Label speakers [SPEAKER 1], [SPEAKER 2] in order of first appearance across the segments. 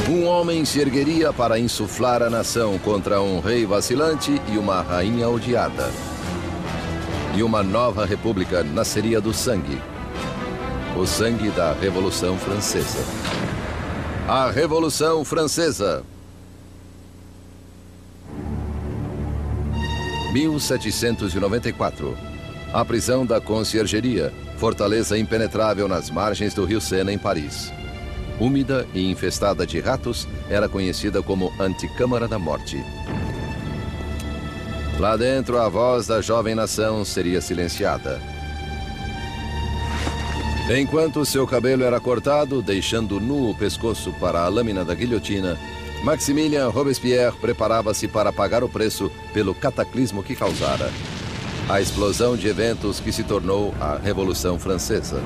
[SPEAKER 1] Um homem se ergueria para insuflar a nação contra um rei vacilante e uma rainha odiada. E uma nova república nasceria do sangue. O sangue da Revolução Francesa. A Revolução Francesa. 1794. A prisão da Conciergeria, fortaleza impenetrável nas margens do rio Sena, em Paris. Úmida e infestada de ratos, era conhecida como Anticâmara da Morte. Lá dentro, a voz da jovem nação seria silenciada. Enquanto seu cabelo era cortado, deixando nu o pescoço para a lâmina da guilhotina, Maximilien Robespierre preparava-se para pagar o preço pelo cataclismo que causara. A explosão de eventos que se tornou a Revolução Francesa.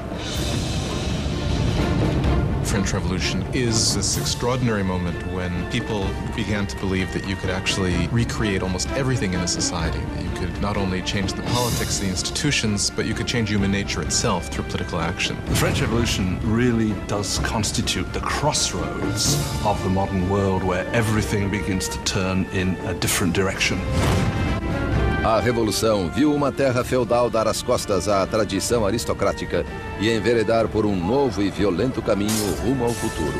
[SPEAKER 2] The French Revolution is this extraordinary moment when people began to believe that you could actually recreate almost everything in a society. That you could not only change the politics, the institutions, but you could change human nature itself through political action.
[SPEAKER 3] The French Revolution really does constitute the crossroads of the modern world where everything begins to turn in a different direction.
[SPEAKER 1] A Revolução viu uma terra feudal dar as costas à tradição aristocrática e enveredar por um novo e violento caminho rumo ao futuro.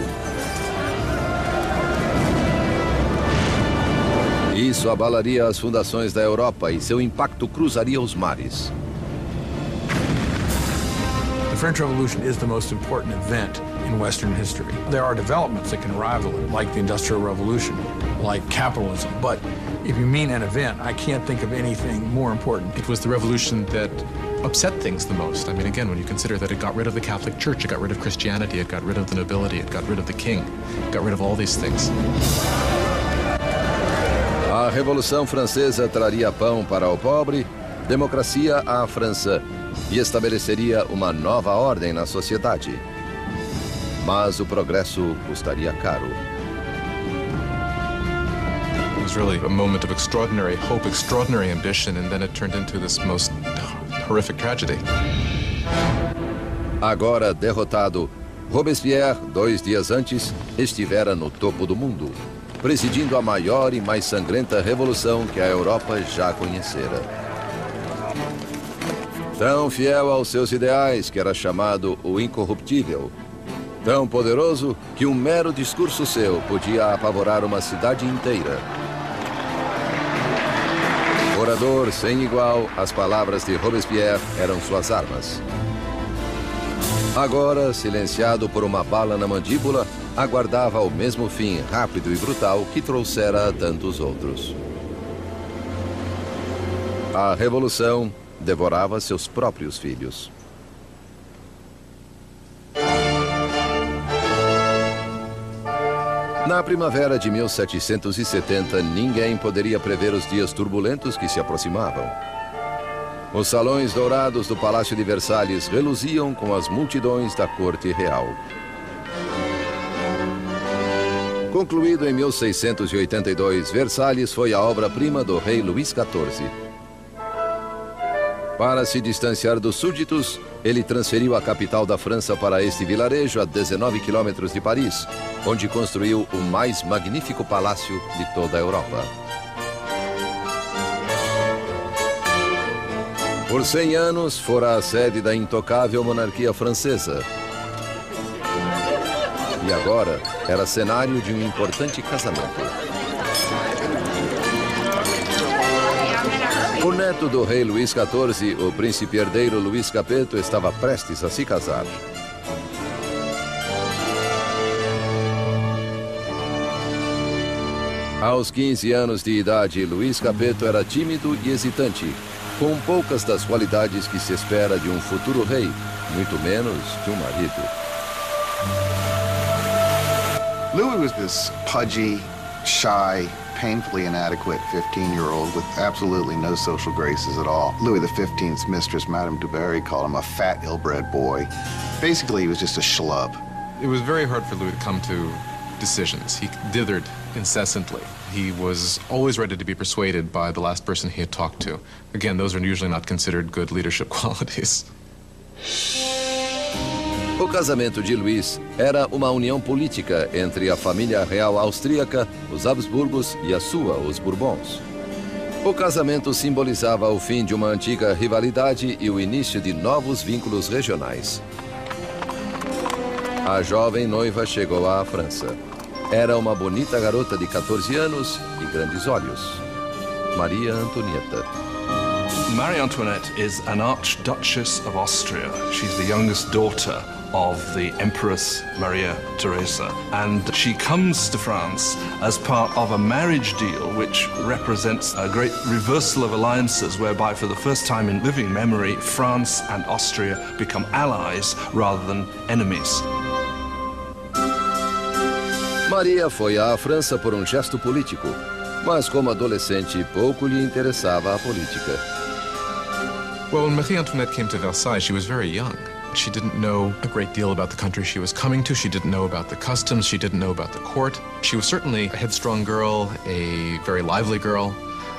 [SPEAKER 1] Isso abalaria as fundações da Europa e seu impacto cruzaria os mares.
[SPEAKER 4] The French Revolution is the most important event in Western history. There are developments that can rival it, like the Industrial Revolution, like capitalism, but if you mean an event, I can't think of anything more important.
[SPEAKER 2] It was the revolution that upset things the most. I mean, again, when you consider that it got rid of the Catholic Church, it got rid of Christianity, it got rid of the nobility, it got rid of the king, it got rid of all these things.
[SPEAKER 1] A Revolução Francesa traria pão para o pobre, democracia à França e estabeleceria uma nova ordem na sociedade. Mas o progresso custaria caro.
[SPEAKER 2] It was really a moment of extraordinary hope, extraordinary ambition, and then it turned into this most horrific tragedy.
[SPEAKER 1] Agora derrotado, Robespierre, 2 dias antes, estivera no topo do mundo, presidindo a maior e mais sangrenta revolução que a Europa já conhecera. Tão fiel aos seus ideais que era chamado o incorruptível, tão poderoso que um mero discurso seu podia apavorar uma cidade inteira. Orador sem igual, as palavras de Robespierre eram suas armas. Agora, silenciado por uma bala na mandíbula, aguardava o mesmo fim rápido e brutal que trouxera a tantos outros. A revolução devorava seus próprios filhos. Na primavera de 1770, ninguém poderia prever os dias turbulentos que se aproximavam. Os salões dourados do Palácio de Versalhes reluziam com as multidões da corte real. Concluído em 1682, Versalhes foi a obra-prima do rei Luís XIV. Para se distanciar dos súditos, ele transferiu a capital da França para este vilarejo a 19 quilômetros de Paris, onde construiu o mais magnífico palácio de toda a Europa. Por 100 anos, fora a sede da intocável monarquia francesa. E agora era cenário de um importante casamento. O neto do rei Luís XIV, o príncipe herdeiro Luís Capeto, estava prestes a se casar. Aos 15 anos de idade, Luís Capeto era tímido e hesitante, com poucas das qualidades que se espera de um futuro rei, muito menos de um marido.
[SPEAKER 5] Louis was this pudgy, shy, painfully inadequate 15-year-old with absolutely no social graces at all. Louis XV's mistress, Madame du Barry, called him a fat, ill-bred boy. Basically, he was just a schlub.
[SPEAKER 2] It was very hard for Louis to come to decisions. He dithered incessantly. He was always ready to be persuaded by the last person he had talked to. Again, those are usually not considered good leadership qualities.
[SPEAKER 1] O casamento de Luís era uma união política entre a família real austríaca, os Habsburgos, e a sua, os Bourbons. O casamento simbolizava o fim de uma antiga rivalidade e o início de novos vínculos regionais. A jovem noiva chegou à França. Era uma bonita garota de 14 anos e grandes olhos. Maria Antonieta.
[SPEAKER 3] Marie Antoinette is an Archduchess of Austria. She's the youngest daughter of the Empress Maria Theresa, and she comes to France as part of a marriage deal which represents a great reversal of alliances, whereby for the first time in living memory, France and Austria become allies rather than enemies.
[SPEAKER 1] Maria foi à França por um gesto político, mas como adolescente pouco lhe interessava a política.
[SPEAKER 2] Well, when Marie Antoinette came to Versailles, she was very young. She didn't know a great deal about the country she was coming to. She didn't know about the customs. She didn't know about the court. She was certainly a headstrong girl, a very lively girl,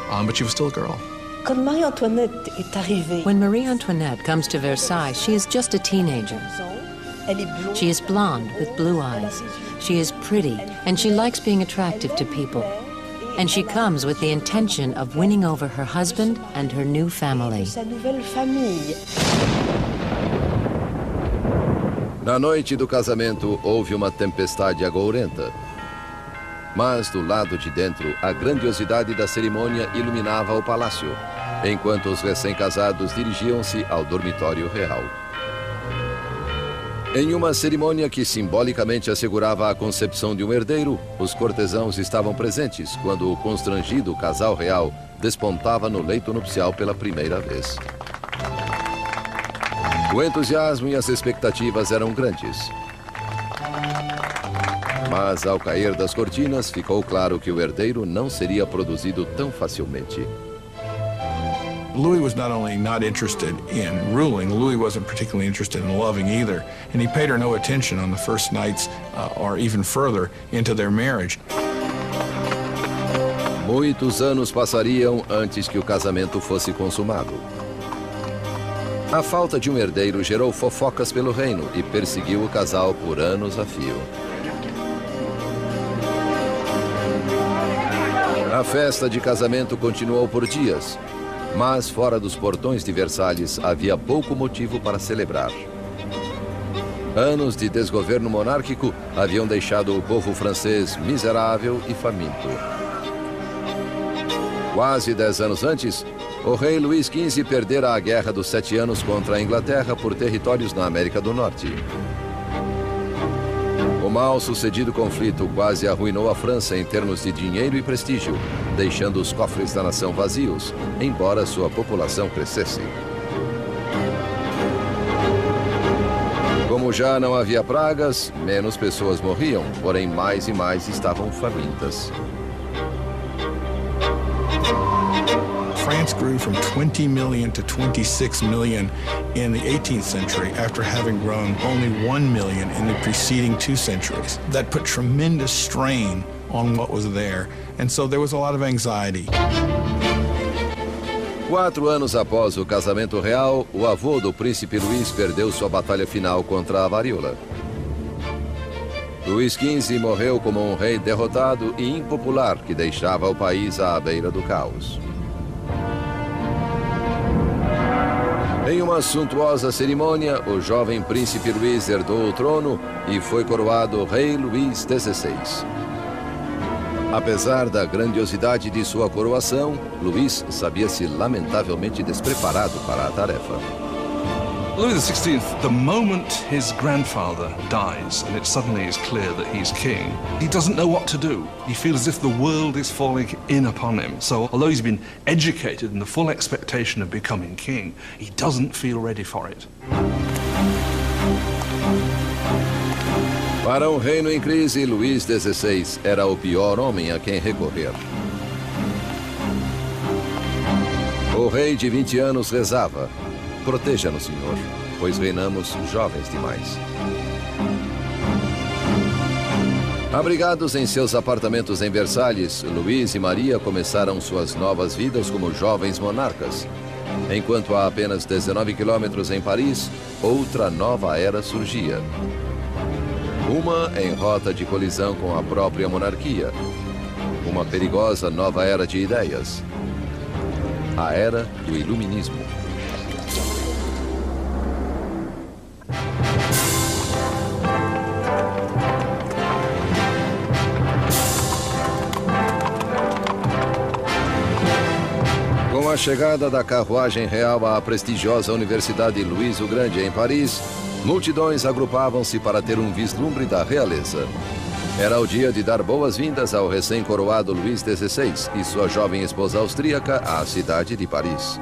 [SPEAKER 2] but she was still a girl.
[SPEAKER 6] Quand Marie Antoinette est arrivée,
[SPEAKER 7] When Marie Antoinette comes to Versailles, she is just a teenager.
[SPEAKER 6] elle est blonde.
[SPEAKER 7] She is blonde with blue eyes. She is pretty, and she likes being attractive to people. And she comes with the intention of winning over her husband and her new family.
[SPEAKER 6] Sa nouvelle famille.
[SPEAKER 1] Na noite do casamento, houve uma tempestade agourenta. Mas do lado de dentro, a grandiosidade da cerimônia iluminava o palácio, enquanto os recém-casados dirigiam-se ao dormitório real. Em uma cerimônia que simbolicamente assegurava a concepção de um herdeiro, os cortesãos estavam presentes quando o constrangido casal real despontava no leito nupcial pela primeira vez. O entusiasmo e as expectativas eram grandes. Mas ao cair das cortinas, ficou claro que o herdeiro não seria produzido tão facilmente.
[SPEAKER 4] Louis was not only not interested in ruling, Louis wasn't particularly interested in loving either, and he paid her no attention on the first nights or even further into their marriage.
[SPEAKER 1] Muitos anos passariam antes que o casamento fosse consumado. A falta de um herdeiro gerou fofocas pelo reino e perseguiu o casal por anos a fio. A festa de casamento continuou por dias, mas fora dos portões de Versalhes havia pouco motivo para celebrar. Anos de desgoverno monárquico haviam deixado o povo francês miserável e faminto. Quase 10 anos antes, o rei Luís XV perdera a Guerra dos 7 Anos contra a Inglaterra por territórios na América do Norte. O mal-sucedido conflito quase arruinou a França em termos de dinheiro e prestígio, deixando os cofres da nação vazios, embora sua população crescesse. Como já não havia pragas, menos pessoas morriam, porém mais e mais estavam famintas.
[SPEAKER 4] France grew from 20 million to 26 million in the 18th century after having grown only 1 million in the preceding 2 centuries. That put tremendous strain on what was there, and so there was a lot of anxiety.
[SPEAKER 1] 4 anos após o casamento real, o avô do príncipe Luís perdeu sua batalha final contra a varíola. Luís XV morreu como um rei derrotado e impopular que deixava o país à beira do caos. Em uma suntuosa cerimônia, o jovem príncipe Luís herdou o trono e foi coroado rei Luís XVI. Apesar da grandiosidade de sua coroação, Luís sabia-se lamentavelmente despreparado para a tarefa.
[SPEAKER 3] Louis XVI, the moment his grandfather dies and it suddenly is clear that he's king, he doesn't know what to do. He feels as if the world is falling in upon him. So although he's been educated in the full expectation of becoming king, he doesn't feel ready for it.
[SPEAKER 1] Para um reino em crise, Luís XVI era o pior homem a quem recorrer. O rei de 20 anos rezava: proteja-nos, Senhor, pois reinamos jovens demais. Abrigados em seus apartamentos em Versalhes, Luís e Maria começaram suas novas vidas como jovens monarcas. Enquanto a apenas 19 quilômetros em Paris, outra nova era surgia. Uma em rota de colisão com a própria monarquia. Uma perigosa nova era de ideias. A era do Iluminismo. Com a chegada da carruagem real à prestigiosa Universidade Luís o Grande em Paris, multidões agrupavam-se para ter um vislumbre da realeza. Era o dia de dar boas-vindas ao recém-coroado Luís XVI e sua jovem esposa austríaca à cidade de Paris.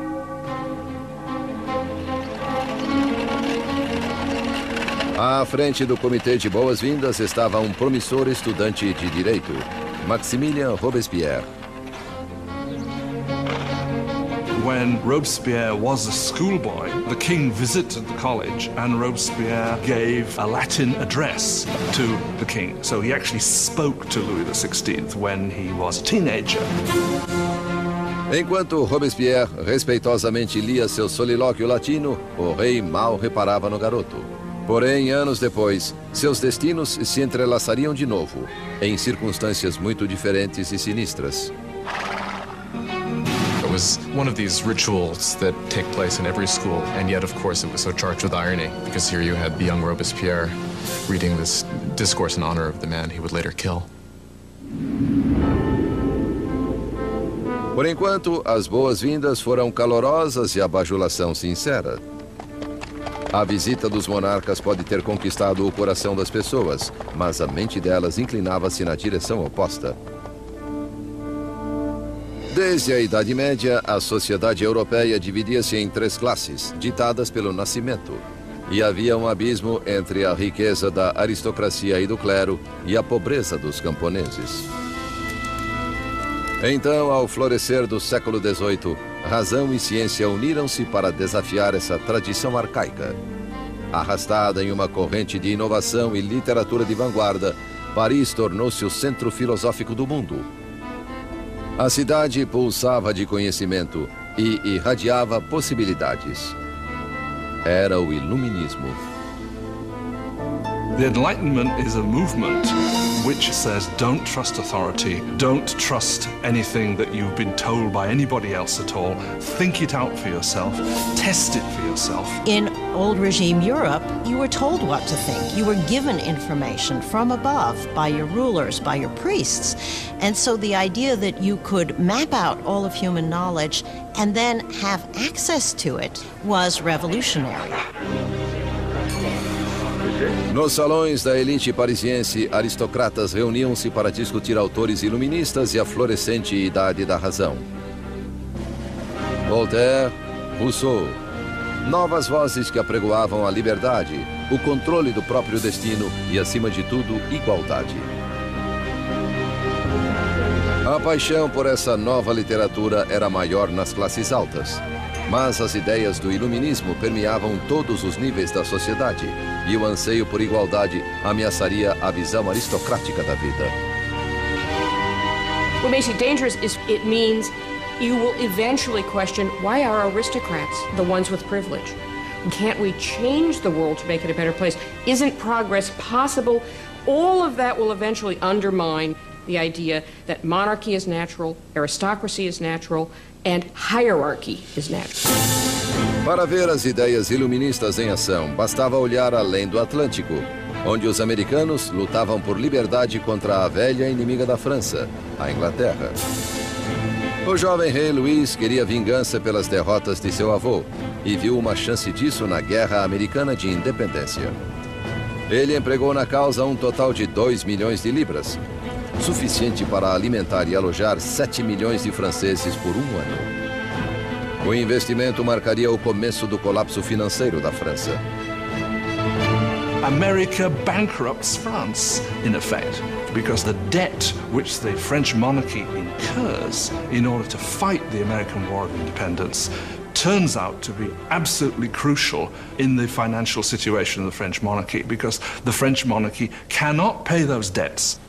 [SPEAKER 1] À frente do comitê de boas-vindas estava um promissor estudante de direito, Maximilien Robespierre.
[SPEAKER 3] When Robespierre was a schoolboy, the king visited the college and Robespierre gave a Latin address to the king. So he actually spoke to Louis XVI when he was a teenager.
[SPEAKER 1] Enquanto Robespierre respeitosamente lia seu solilóquio latino, o rei mal reparava no garoto. Porém, anos depois, seus destinos se entrelaçariam de novo, em circunstâncias muito diferentes e sinistras.
[SPEAKER 2] It was one of these rituals that take place in every school, and yet, of course, it was so charged with irony, because here you had the young Robespierre reading this discourse in honor of the man he would later kill.
[SPEAKER 1] Por enquanto, as boas-vindas foram calorosas e a bajulação sincera. A visita dos monarcas pode ter conquistado o coração das pessoas, mas a mente delas inclinava-se na direção oposta. Desde a Idade Média, a sociedade europeia dividia-se em três classes, ditadas pelo nascimento. E havia um abismo entre a riqueza da aristocracia e do clero e a pobreza dos camponeses. Então, ao florescer do século XVIII, razão e ciência uniram-se para desafiar essa tradição arcaica. Arrastada em uma corrente de inovação e literatura de vanguarda, Paris tornou-se o centro filosófico do mundo. A cidade pulsava de conhecimento e irradiava possibilidades. Era o Iluminismo.
[SPEAKER 3] The Enlightenment is a movement which says don't trust authority, don't trust anything that you've been told by anybody else at all. Think it out for yourself, test it for yourself.
[SPEAKER 8] In old regime Europe, you were told what to think. You were given information from above by your rulers, by your priests. And so the idea that you could map out all of human knowledge and then have access to it was revolutionary.
[SPEAKER 1] Nos salões da elite parisiense, aristocratas reuniam-se para discutir autores iluministas e a florescente idade da razão. Voltaire, Rousseau, novas vozes que apregoavam a liberdade, o controle do próprio destino e, acima de tudo, igualdade. A paixão por essa nova literatura era maior nas classes altas, mas as ideias do iluminismo permeavam todos os níveis da sociedade e o anseio por igualdade ameaçaria a visão aristocrática da vida.
[SPEAKER 9] What makes it dangerous is it means you will eventually question, why are aristocrats the ones with privilege? Can't we change the world to make it a better place? Isn't progress possible? All of that will eventually undermine the idea that monarchy is natural, aristocracy is natural, and hierarchy is natural.
[SPEAKER 1] Para ver as ideias iluministas em ação, bastava olhar além do Atlântico, onde os americanos lutavam por liberdade contra a velha inimiga da França, a Inglaterra. O jovem rei Luís queria vingança pelas derrotas de seu avô e viu uma chance disso na Guerra Americana de Independência. Ele empregou na causa um total de 2 milhões de libras, suficiente para alimentar e alojar 7 milhões de franceses por um ano. O investimento marcaria o começo do colapso financeiro da França.
[SPEAKER 3] America bankrupts France, in effect, because the debt which the French monarchy incurs in order to fight the American War of Independence turns out to be absolutely crucial in the financial situation of the French monarchy, because the French monarchy cannot pay those debts.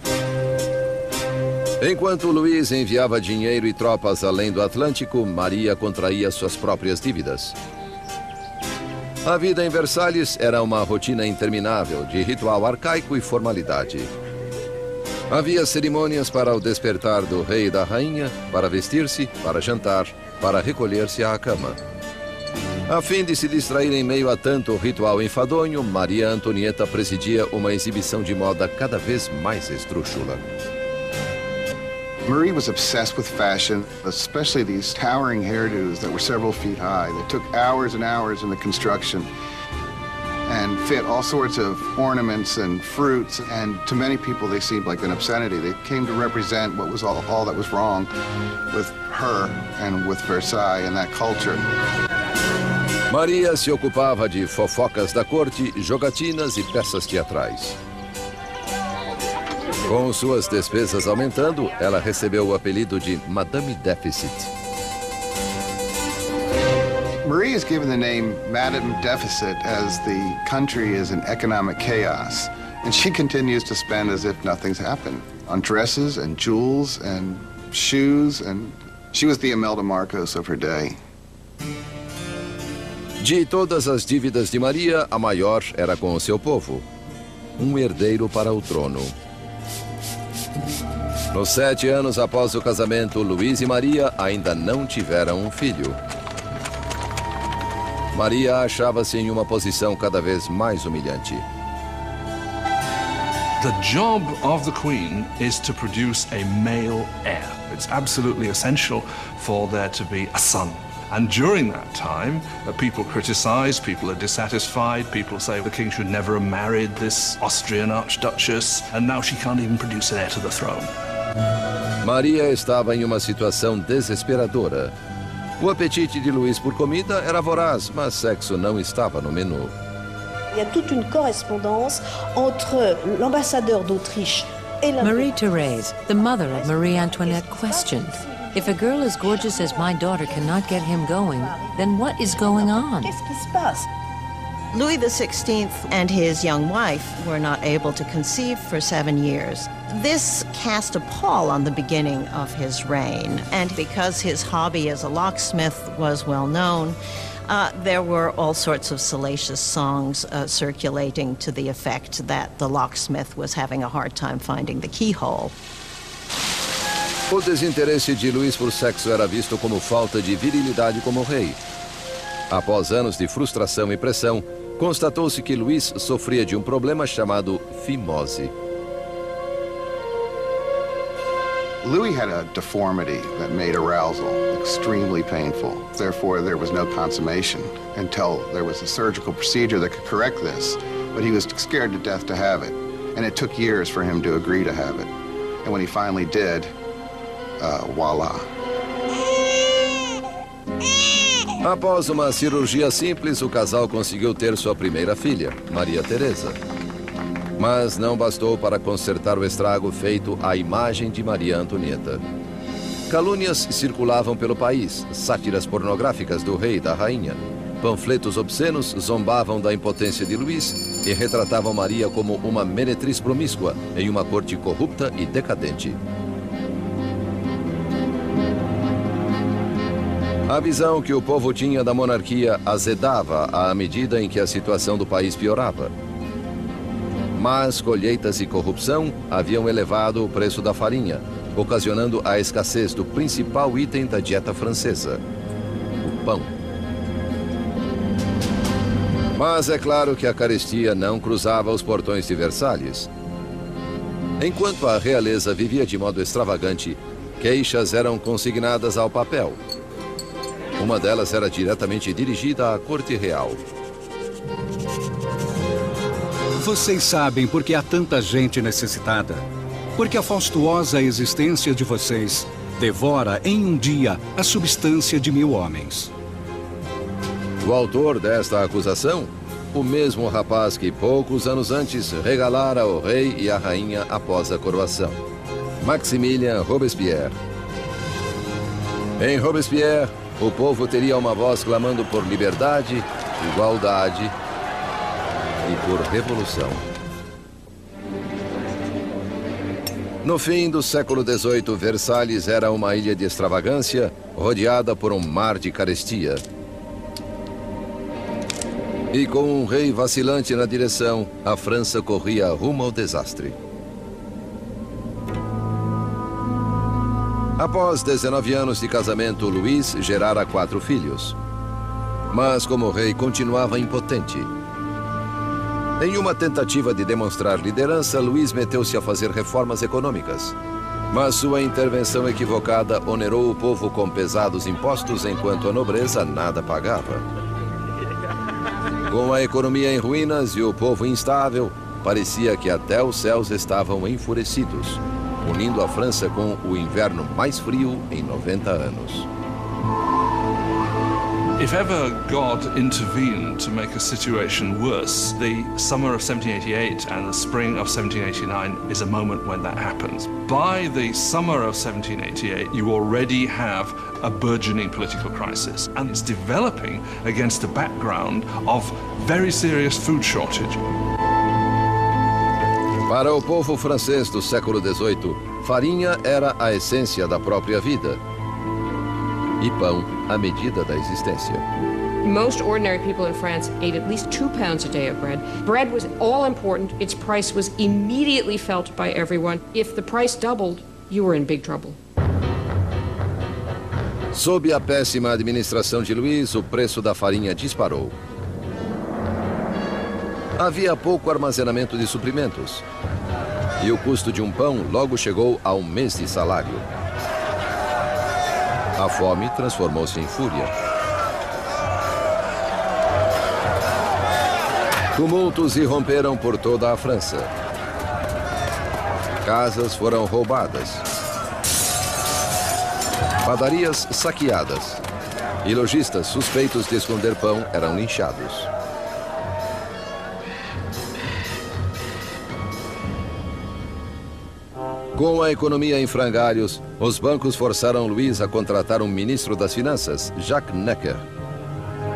[SPEAKER 1] Enquanto Luís enviava dinheiro e tropas além do Atlântico, Maria contraía suas próprias dívidas. A vida em Versalhes era uma rotina interminável de ritual arcaico e formalidade. Havia cerimônias para o despertar do rei e da rainha, para vestir-se, para jantar, para recolher-se à cama. A fim de se distrair em meio a tanto ritual enfadonho, Maria Antonieta presidia uma exibição de moda cada vez mais esdrúxula.
[SPEAKER 5] Marie was obsessed with fashion, especially these towering hairdos that were several feet high. They took hours and hours in the construction and fit all sorts of ornaments and fruits, and to many people they seemed like an obscenity. They came to represent what was all that was wrong with her and with Versailles and that culture.
[SPEAKER 1] Maria se ocupava de fofocas da corte, jogatinas e peças teatrais. Com suas despesas aumentando, ela recebeu o apelido de Madame Deficit.
[SPEAKER 5] Marie is given the name Madame Deficit as the country is in economic chaos, and she continues to spend as if nothing's happened on dresses and jewels and shoes, and she was the Imelda Marcos of her day.
[SPEAKER 1] De todas as dívidas de Maria, a maior era com o seu povo. Um herdeiro para o trono. Nos 7 anos após o casamento, Luís e Maria ainda não tiveram um filho. Maria achava-se em uma posição cada vez mais humilhante.
[SPEAKER 3] The job of the Queen is to produce a male heir. It's absolutely essential for there to be a son. And during that time, people criticize, people are dissatisfied, people say the king should never have married this Austrian archduchess, and now she can't even produce an heir to the throne.
[SPEAKER 1] Maria estava em uma situação desesperadora. O apetite de Luís por comida era voraz, mas sexo não estava no menu.
[SPEAKER 6] Il y a toute une correspondance entre l'ambassadeur d'Autriche et la...
[SPEAKER 7] Marie-Thérèse, the mother of Marie Antoinette, questioned, if a girl as gorgeous as my daughter cannot get him going, then what is going on?
[SPEAKER 6] Qu'est-ce qui se passe?
[SPEAKER 8] Louis XVI and his young wife were not able to conceive for 7 years. This cast a pall on the beginning of his reign, and because his hobby as a locksmith was well known, there were all sorts of salacious songs circulating to the effect that the locksmith was having a hard time finding the keyhole.
[SPEAKER 1] O desinteresse de Luís por sexo era visto como falta de virilidade como rei. Após anos de frustração e pressão, constatou-se que Luís sofria de um problema chamado fimose.
[SPEAKER 5] Louis had a deformity that made arousal extremely painful. Therefore, there was no consummation until there was a surgical procedure that could correct this. But he was scared to death to have it. And it took years for him to agree to have it. And when he finally did, voila.
[SPEAKER 1] Após uma cirurgia simples, o casal conseguiu ter sua primeira filha, Maria Teresa. Mas não bastou para consertar o estrago feito à imagem de Maria Antonieta. Calúnias circulavam pelo país, sátiras pornográficas do rei e da rainha. Panfletos obscenos zombavam da impotência de Luís e retratavam Maria como uma meretriz promíscua em uma corte corrupta e decadente. A visão que o povo tinha da monarquia azedava à medida em que a situação do país piorava. Más colheitas e corrupção haviam elevado o preço da farinha, ocasionando a escassez do principal item da dieta francesa, o pão. Mas é claro que a carestia não cruzava os portões de Versalhes. Enquanto a realeza vivia de modo extravagante, queixas eram consignadas ao papel. Uma delas era diretamente dirigida à corte real.
[SPEAKER 10] Vocês sabem por que há tanta gente necessitada. Porque a faustuosa existência de vocês devora em um dia a substância de 1000 homens.
[SPEAKER 1] O autor desta acusação? O mesmo rapaz que poucos anos antes regalara o rei e a rainha após a coroação. Maximilien Robespierre. Em Robespierre, o povo teria uma voz clamando por liberdade, igualdade e por revolução. No fim do século XVIII, Versalhes era uma ilha de extravagância, rodeada por um mar de carestia. E com um rei vacilante na direção, a França corria rumo ao desastre. Após 19 anos de casamento, Luís gerara 4 filhos. Mas, como rei, continuava impotente. Em uma tentativa de demonstrar liderança, Luís meteu-se a fazer reformas econômicas. Mas sua intervenção equivocada onerou o povo com pesados impostos, enquanto a nobreza nada pagava. Com a economia em ruínas e o povo instável, parecia que até os céus estavam enfurecidos, unindo a França com o inverno mais frio em 90 anos.
[SPEAKER 3] If ever God intervened to make a situation worse, the summer of 1788 and the spring of 1789 is a moment when that happens. By the summer of 1788, you already have a burgeoning political crisis, and it's developing against a background of very serious food shortage.
[SPEAKER 1] Para o povo francês do século XVIII, farinha era a essência da própria vida. E pão, a medida da existência.
[SPEAKER 9] Most ordinary people in France ate at least 2 pounds a day of bread. Bread was all important. Its price was immediately felt by everyone. If the price doubled, you were in big trouble.
[SPEAKER 1] Sob a péssima administração de Luís, o preço da farinha disparou. Havia pouco armazenamento de suprimentos. E o custo de um pão logo chegou a 1 mês de salário. A fome transformou-se em fúria. Tumultos irromperam por toda a França. Casas foram roubadas. Padarias saqueadas. E lojistas suspeitos de esconder pão eram linchados. Com a economia em frangalhos, os bancos forçaram Luís a contratar um ministro das Finanças, Jacques Necker.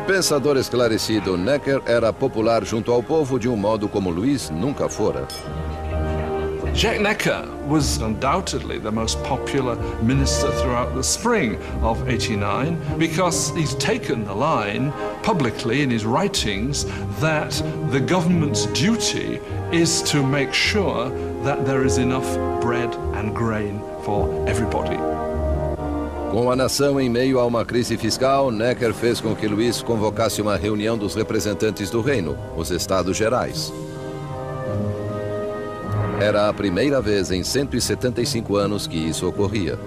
[SPEAKER 1] Pensador esclarecido, Necker era popular junto ao povo de um modo como Luís nunca fora.
[SPEAKER 3] Jacques Necker was undoubtedly the most popular minister throughout the spring of 89 because he's taken the line publicly in his writings that the government's duty is to make sure that there is enough bread and grain for everybody.
[SPEAKER 1] Com a nação em meio a uma crise fiscal, Necker fez com que Luís convocasse uma reunião dos representantes do reino, os Estados Gerais. Era a primeira vez em 175 anos que isso ocorria.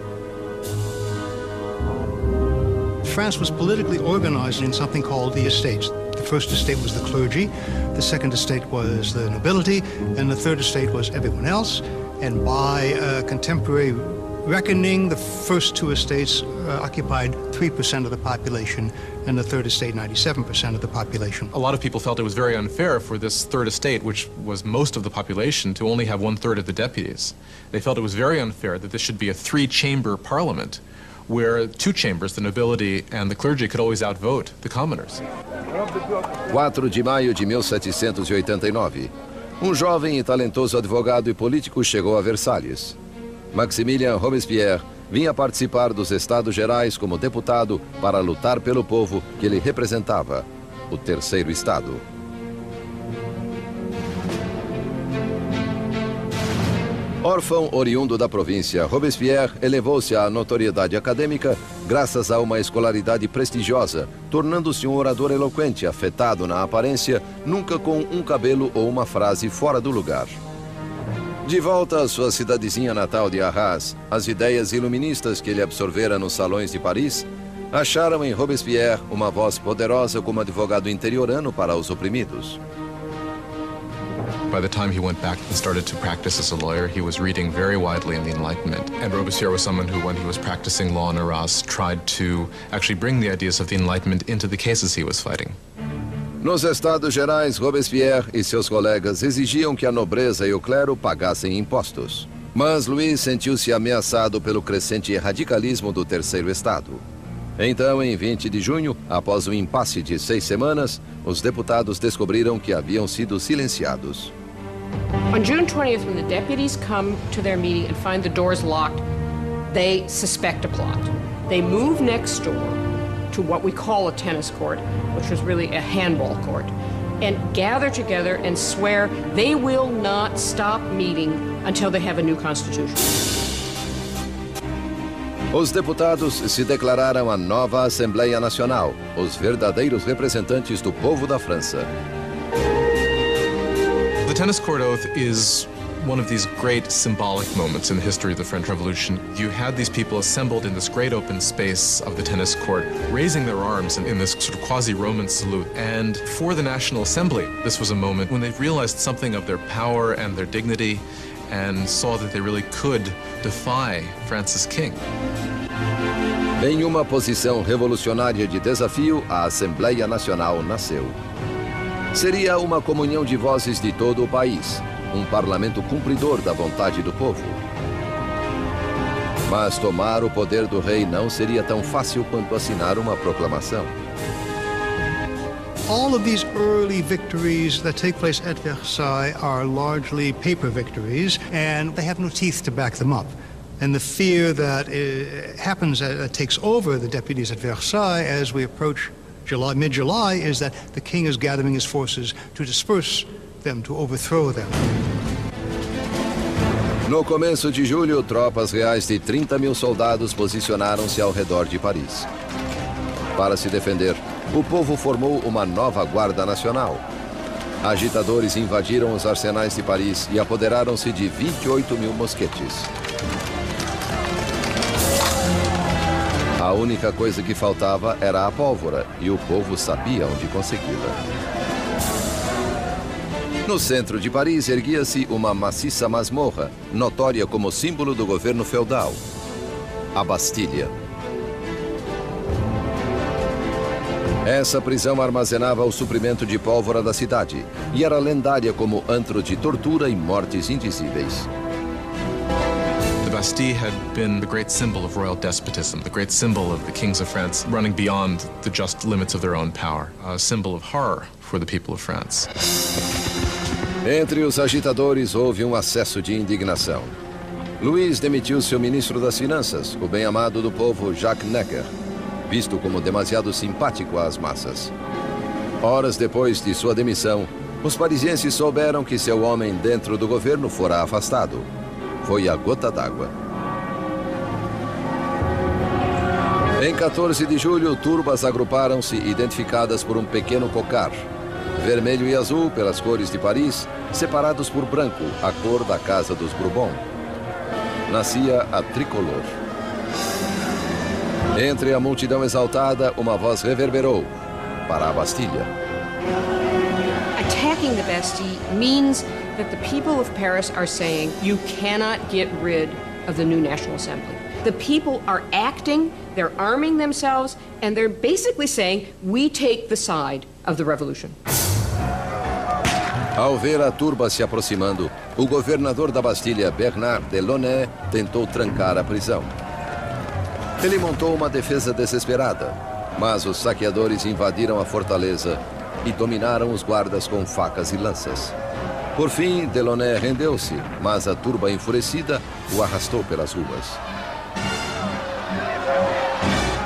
[SPEAKER 11] France was politically organized in something called the estates. The first estate was the clergy, the second estate was the nobility, and the third estate was everyone else. And by contemporary reckoning, the first 2 estates occupied 3% of the population, and the third estate 97% of the population.
[SPEAKER 2] A lot of people felt it was very unfair for this third estate, which was most of the population, to only have 1/3 of the deputies. They felt it was very unfair that this should be a 3-chamber parliament, where 2 chambers, the nobility and the clergy, could always outvote the commoners.
[SPEAKER 1] 4 de maio de 1789. Um jovem e talentoso advogado e político chegou a Versalhes. Maximilien Robespierre vinha participar dos Estados Gerais como deputado para lutar pelo povo que ele representava, o Terceiro Estado. Órfão oriundo da província, Robespierre elevou-se à notoriedade acadêmica graças a uma escolaridade prestigiosa, tornando-se um orador eloquente, afetado na aparência, nunca com um cabelo ou uma frase fora do lugar. De volta à sua cidadezinha natal de Arras, as ideias iluministas que ele absorvera nos salões de Paris acharam em Robespierre uma voz poderosa como advogado interiorano para os oprimidos.
[SPEAKER 2] By the time he went back and started to practice as a lawyer, he was reading very widely in the Enlightenment. And Robespierre was someone who, when he was practicing law in Arras, tried to actually bring the ideas of the Enlightenment into the cases he was fighting.
[SPEAKER 1] Nos Estados Gerais, Robespierre e seus colegas exigiam que a nobreza e o clero pagassem impostos. Mas Luís sentiu-se ameaçado pelo crescente radicalismo do Terceiro Estado. Então, em 20 de junho, após um impasse de 6 semanas, os deputados descobriram que haviam sido silenciados.
[SPEAKER 9] On June 20th, when the deputies come to their meeting and find the doors locked, they suspect a plot. They move next door to what we call a tennis court, which was really a handball court, and gather together and swear they will not stop meeting until they have a new constitution.
[SPEAKER 1] Os deputados se declararam a nova Assembleia Nacional, os verdadeiros representantes do povo da França.
[SPEAKER 2] The tennis court oath is one of these great symbolic moments in the history of the French Revolution. You had these people assembled in this great open space of the tennis court, raising their arms in this sort of quasi-Roman salute. And for the National Assembly, this was a moment when they realized something of their power and their dignity and saw that they really could defy France's king.
[SPEAKER 1] Em uma posição revolucionária de desafio, a Assembleia Nacional nasceu. Seria uma comunhão de vozes de todo o país, um parlamento cumpridor da vontade do povo. Mas tomar o poder do rei não seria tão fácil quanto assinar uma proclamação.
[SPEAKER 11] All of these early victories that take place at Versailles are largely paper victories, and they have no teeth to back them up. And the fear that happens, that takes over the deputies at Versailles as we approach mid-July, is that the king is gathering his forces to disperse them, to overthrow them.
[SPEAKER 1] No começo de julho, tropas reais de 30.000 soldados posicionaram-se ao redor de Paris. Para se defender, o povo formou uma nova Guarda Nacional. Agitadores invadiram os arsenais de Paris e apoderaram-se de 28.000 mosquetes. A única coisa que faltava era a pólvora, e o povo sabia onde consegui-la. No centro de Paris erguia-se uma maciça masmorra, notória como símbolo do governo feudal, a Bastilha. Essa prisão armazenava o suprimento de pólvora da cidade e era lendária como antro de tortura e mortes indizíveis.
[SPEAKER 2] The Bastille had been the great symbol of royal despotism, the great symbol of the kings of France running beyond the just limits of their own power, a symbol of horror for the people of France.
[SPEAKER 1] Entre os agitadores houve um acesso de indignação. Louis demitiu seu ministro das Finanças, o bem-amado do povo Jacques Necker, visto como demasiado simpático às massas. Horas depois de sua demissão, os parisienses souberam que seu homem dentro do governo fora afastado. Foi a gota d'água. Em 14 de julho, turbas agruparam-se identificadas por um pequeno cocar, vermelho e azul pelas cores de Paris, separados por branco, a cor da Casa dos Bourbon. Nascia a tricolor. Entre a multidão exaltada, uma voz reverberou para a Bastilha.
[SPEAKER 9] Attacking the Bastille means that the people of Paris are saying you cannot get rid of the new National Assembly. The people are acting, they're arming themselves, and they're basically saying we take the side of the revolution.
[SPEAKER 1] Ao ver a turba se aproximando, o governador da Bastilha, Bernard Delaunay, tentou trancar a prisão. Ele montou uma defesa desesperada, mas os saqueadores invadiram a fortaleza e dominaram os guardas com facas e lanças. Por fim, Delaunay rendeu-se, mas a turba enfurecida o arrastou pelas ruas.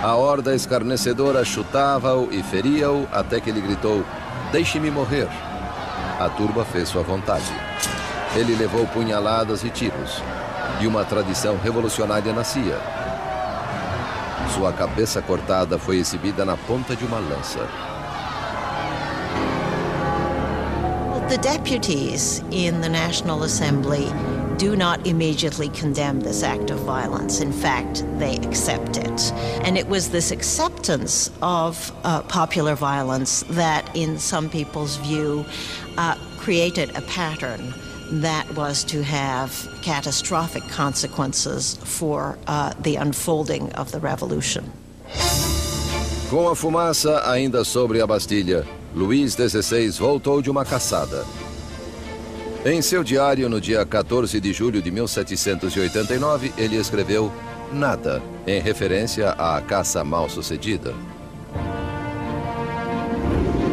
[SPEAKER 1] A horda escarnecedora chutava-o e feria-o até que ele gritou: "Deixe-me morrer." A turba fez sua vontade. Ele levou punhaladas e tiros, e uma tradição revolucionária nascia. Sua cabeça cortada foi exibida na ponta de uma lança.
[SPEAKER 8] The deputies in the National Assembly do not immediately condemn this act of violence. In fact, they accept it. And it was this acceptance of popular violence that, in some people's view, created a pattern that was to have catastrophic consequences for the unfolding of the revolution.
[SPEAKER 1] Com a fumaça ainda sobre a Bastilha, Luís XVI voltou de uma caçada. Em seu diário, no dia 14 de julho de 1789, ele escreveu "nada", em referência à caça mal-sucedida.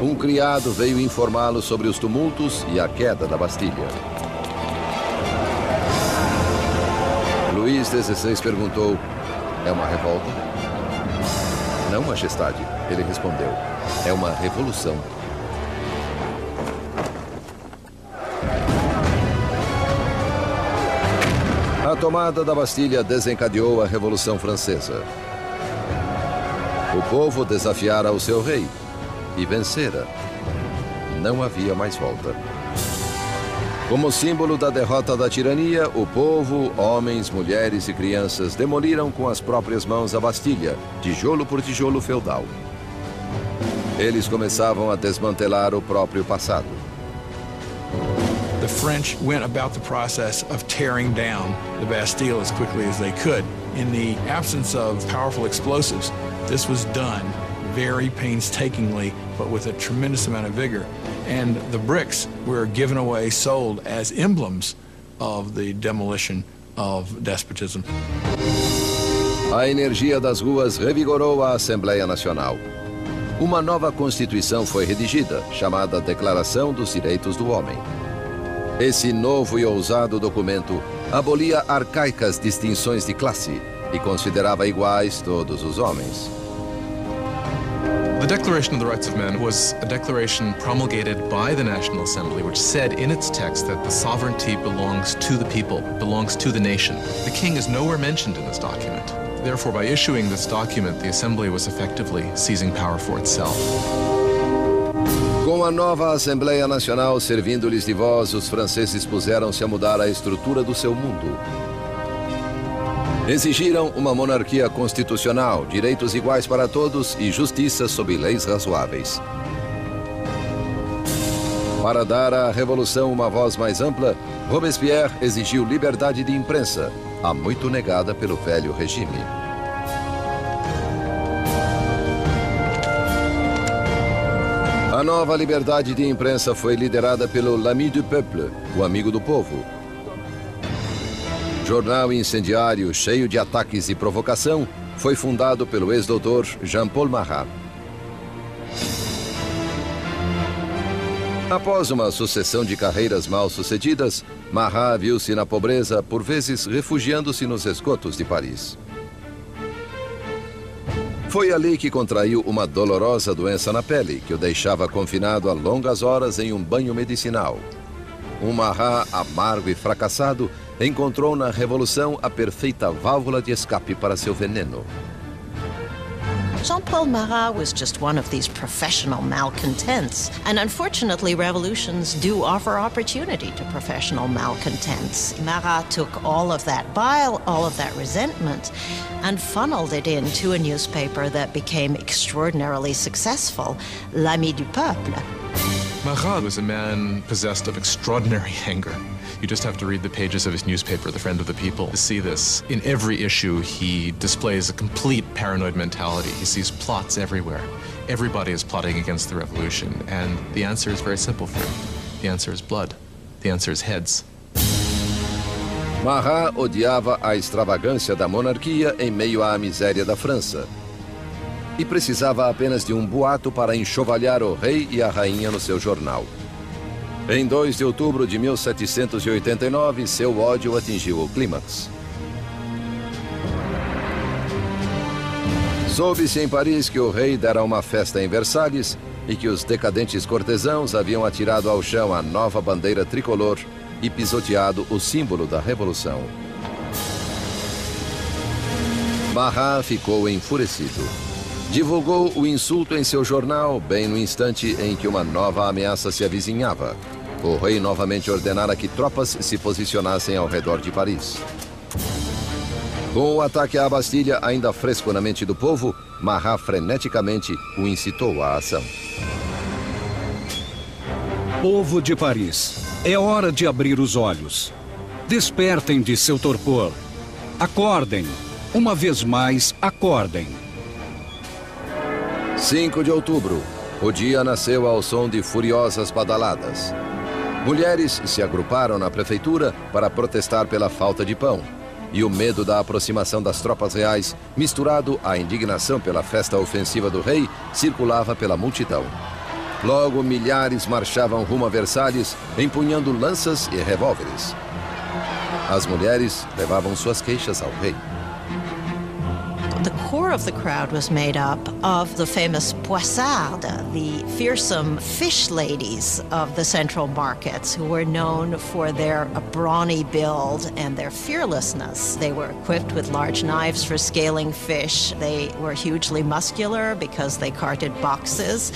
[SPEAKER 1] Um criado veio informá-lo sobre os tumultos e a queda da Bastilha. Luís XVI perguntou: é uma revolta? Não, majestade, ele respondeu. É uma revolução. A tomada da Bastilha desencadeou a Revolução Francesa. O povo desafiara o seu rei e vencera. Não havia mais volta. Como símbolo da derrota da tirania, o povo, homens, mulheres e crianças demoliram com as próprias mãos a Bastilha, tijolo por tijolo feudal. Eles começavam a desmantelar o próprio passado.
[SPEAKER 4] The French went about the process of tearing down the Bastille as quickly as they could. In the absence of powerful explosives, this was done very painstakingly, but with a tremendous amount of vigor. And the bricks were given away, sold as emblems of the demolition of despotism.
[SPEAKER 1] A energia das ruas revigorou a Assembleia Nacional. Uma nova Constituição foi redigida, chamada Declaração dos Direitos do Homem. Esse novo e ousado documento abolia arcaicas distinções de classe e considerava iguais todos os homens.
[SPEAKER 2] The Declaration of the Rights of Man was a declaration promulgated by the National Assembly, which said in its text that the sovereignty belongs to the people, belongs to the nation. The king is nowhere mentioned in this document. Therefore, by issuing this document, the Assembly was effectively seizing power for itself.
[SPEAKER 1] Com a nova Assembleia Nacional servindo-lhes de voz, os franceses puseram-se a mudar a estrutura do seu mundo. Exigiram uma monarquia constitucional, direitos iguais para todos e justiça sob leis razoáveis. Para dar à revolução uma voz mais ampla, Robespierre exigiu liberdade de imprensa, há muito negada pelo velho regime. A nova liberdade de imprensa foi liderada pelo L'Ami du Peuple, o amigo do povo. Jornal incendiário, cheio de ataques e provocação, foi fundado pelo ex-doutor Jean-Paul Marat. Após uma sucessão de carreiras mal-sucedidas, Marat viu-se na pobreza, por vezes refugiando-se nos esgotos de Paris. Foi ali que contraiu uma dolorosa doença na pele, que o deixava confinado a longas horas em um banho medicinal. Um Marat amargo e fracassado encontrou na Revolução a perfeita válvula de escape para seu veneno.
[SPEAKER 8] Jean-Paul Marat was just one of these professional malcontents. And unfortunately, revolutions do offer opportunity to professional malcontents. Marat took all of that bile, all of that resentment, and funneled it into a newspaper that became extraordinarily successful, L'Ami du Peuple.
[SPEAKER 2] Marat was a man possessed of extraordinary anger. You just have to read the pages of his newspaper, The Friend of the People, to see this. In every issue, he displays a complete paranoid mentality. He sees plots everywhere. Everybody is plotting against the revolution, and the answer is very simple for him. The answer is blood. The answer is heads.
[SPEAKER 1] Marat odiava a extravagância da monarquia em meio à miséria da França. E precisava apenas de um boato para enxovalhar o rei e a rainha no seu jornal. Em 2 de outubro de 1789, seu ódio atingiu o clímax. Soube-se em Paris que o rei dera uma festa em Versalhes e que os decadentes cortesãos haviam atirado ao chão a nova bandeira tricolor e pisoteado o símbolo da Revolução. Marat ficou enfurecido. Divulgou o insulto em seu jornal bem no instante em que uma nova ameaça se avizinhava. O rei novamente ordenara que tropas se posicionassem ao redor de Paris. Com o ataque à Bastilha ainda fresco na mente do povo, Marat freneticamente o incitou à ação.
[SPEAKER 10] Povo de Paris, é hora de abrir os olhos. Despertem de seu torpor. Acordem. Uma vez mais, acordem.
[SPEAKER 1] 5 de outubro. O dia nasceu ao som de furiosas badaladas. Mulheres se agruparam na prefeitura para protestar pela falta de pão. E o medo da aproximação das tropas reais, misturado à indignação pela festa ofensiva do rei, circulava pela multidão. Logo, milhares marchavam rumo a Versalhes, empunhando lanças e revólveres. As mulheres levavam suas queixas ao rei.
[SPEAKER 8] The core of the crowd was made up of the famous poissardes, the fearsome fish ladies of the central markets, who were known for their brawny build and their fearlessness. They were equipped with large knives for scaling fish. They were hugely muscular because they carted boxes.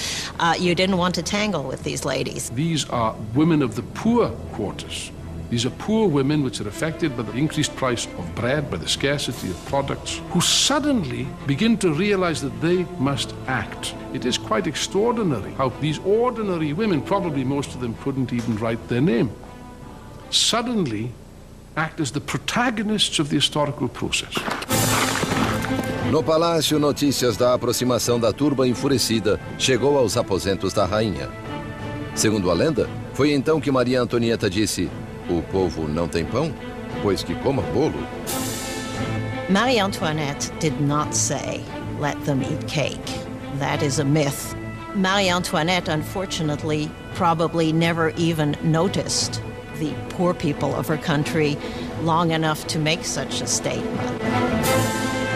[SPEAKER 8] You didn't want to tangle with these ladies.
[SPEAKER 12] These are women of the poor quarters. These are poor women which are affected by the increased price of bread, by the scarcity of products, who suddenly begin to realize that they must act. It is quite extraordinary how these ordinary women, probably most of them couldn't even write their name, suddenly act as the protagonists of the historical process.
[SPEAKER 1] No palácio, notícias da aproximação da turba enfurecida chegou aos aposentos da rainha. Segundo a lenda, foi então que Maria Antonieta disse: "O povo não tem pão? Pois que coma bolo."
[SPEAKER 8] Marie Antoinette did not say, "Let them eat cake." That is a myth. Marie Antoinette, unfortunately, probably never even noticed the poor people of her country long enough to make such a statement.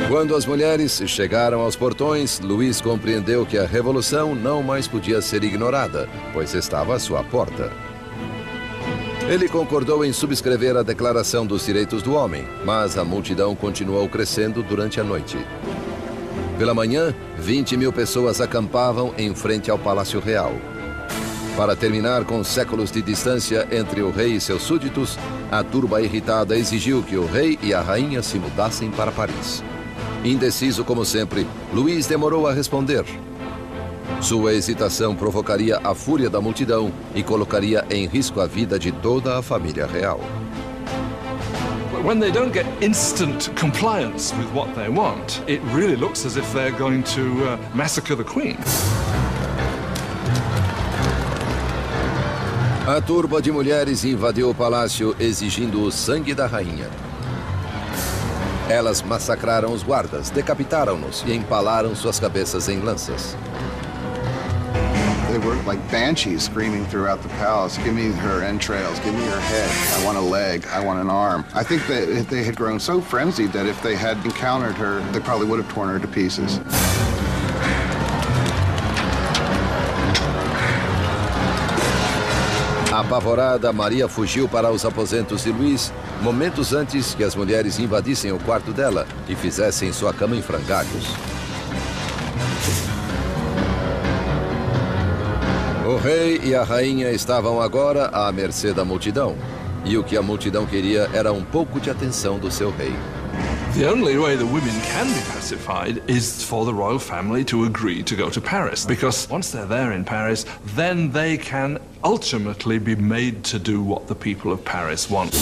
[SPEAKER 1] Quando as mulheres chegaram aos portões, Luís compreendeu que a revolução não mais podia ser ignorada, pois estava à sua porta. Ele concordou em subscrever a Declaração dos Direitos do Homem, mas a multidão continuou crescendo durante a noite. Pela manhã, 20.000 pessoas acampavam em frente ao Palácio Real. Para terminar com séculos de distância entre o rei e seus súditos, a turba irritada exigiu que o rei e a rainha se mudassem para Paris. Indeciso como sempre, Luís demorou a responder. Sua hesitação provocaria a fúria da multidão e colocaria em risco a vida de toda a família real.
[SPEAKER 3] When they don't get instant compliance with what they want, it really looks as if they're going to massacre the Queen.
[SPEAKER 1] A turba de mulheres invadiu o palácio exigindo o sangue da rainha. Elas massacraram os guardas, decapitaram-nos e empalaram suas cabeças em lanças.
[SPEAKER 5] They were like banshees screaming throughout the palace, "Give me her entrails, give me her head, I want a leg, I want an arm." I think that they had grown so frenzied that if they had encountered her, they probably would have torn her to pieces.
[SPEAKER 1] Apavorada, Maria fugiu para os aposentos de Luís, momentos antes que as mulheres invadissem o quarto dela e fizessem sua cama em frangalhos. O rei e a rainha estavam agora à mercê da multidão, e o que a multidão queria era um pouco de atenção do seu rei.
[SPEAKER 3] The only way the women can be pacified is for the royal family to agree to go to Paris, because once they're there in Paris, then they can ultimately be made to do what the people of Paris want.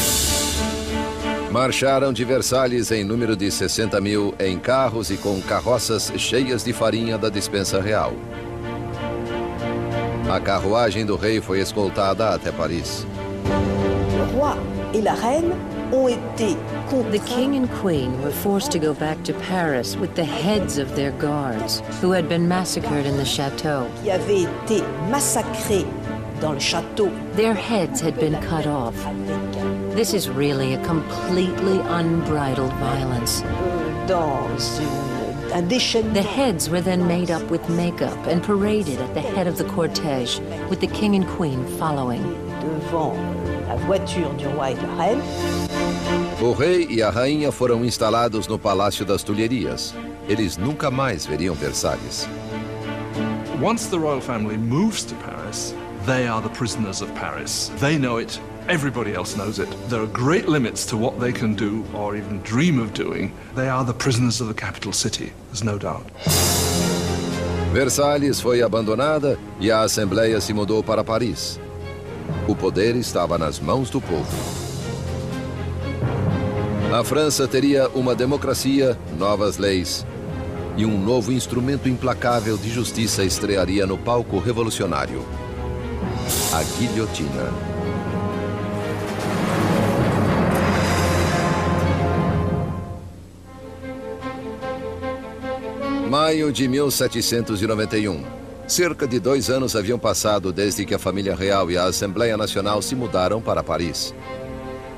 [SPEAKER 1] Marcharam de Versalhes em número de 60.000 em carros e com carroças cheias de farinha da despensa real. A carruagem do rei foi escoltada até Paris.
[SPEAKER 6] Le roi et la reine ont été
[SPEAKER 7] The king and queen were forced to go back to Paris with the heads of their guards, who had been massacred in the chateau.
[SPEAKER 6] qui avaient été massacrés dans le château.
[SPEAKER 7] Their heads had been cut off. This is really a completely unbridled violence.
[SPEAKER 6] Dans un déchaînement.
[SPEAKER 7] The heads were then made up with makeup and paraded at the head of the cortege, with the king and queen following.
[SPEAKER 6] Devant la voiture du roi et de la reine.
[SPEAKER 1] O rei e a rainha foram instalados no Palácio das Tulherias. Eles nunca mais veriam Versalhes.
[SPEAKER 3] Once the royal family moves to Paris, they are the prisoners of Paris. They know it. Everybody else knows it. There are great limits to what they can do or even dream of doing. They are the prisoners of the capital city, there's no doubt.
[SPEAKER 1] Versalhes foi abandonada e a Assembleia se mudou para Paris. O poder estava nas mãos do povo. A França teria uma democracia, novas leis e um novo instrumento implacável de justiça estrearia no palco revolucionário: a guilhotina. Maio de 1791. Cerca de 2 anos haviam passado desde que a família real e a Assembleia Nacional se mudaram para Paris.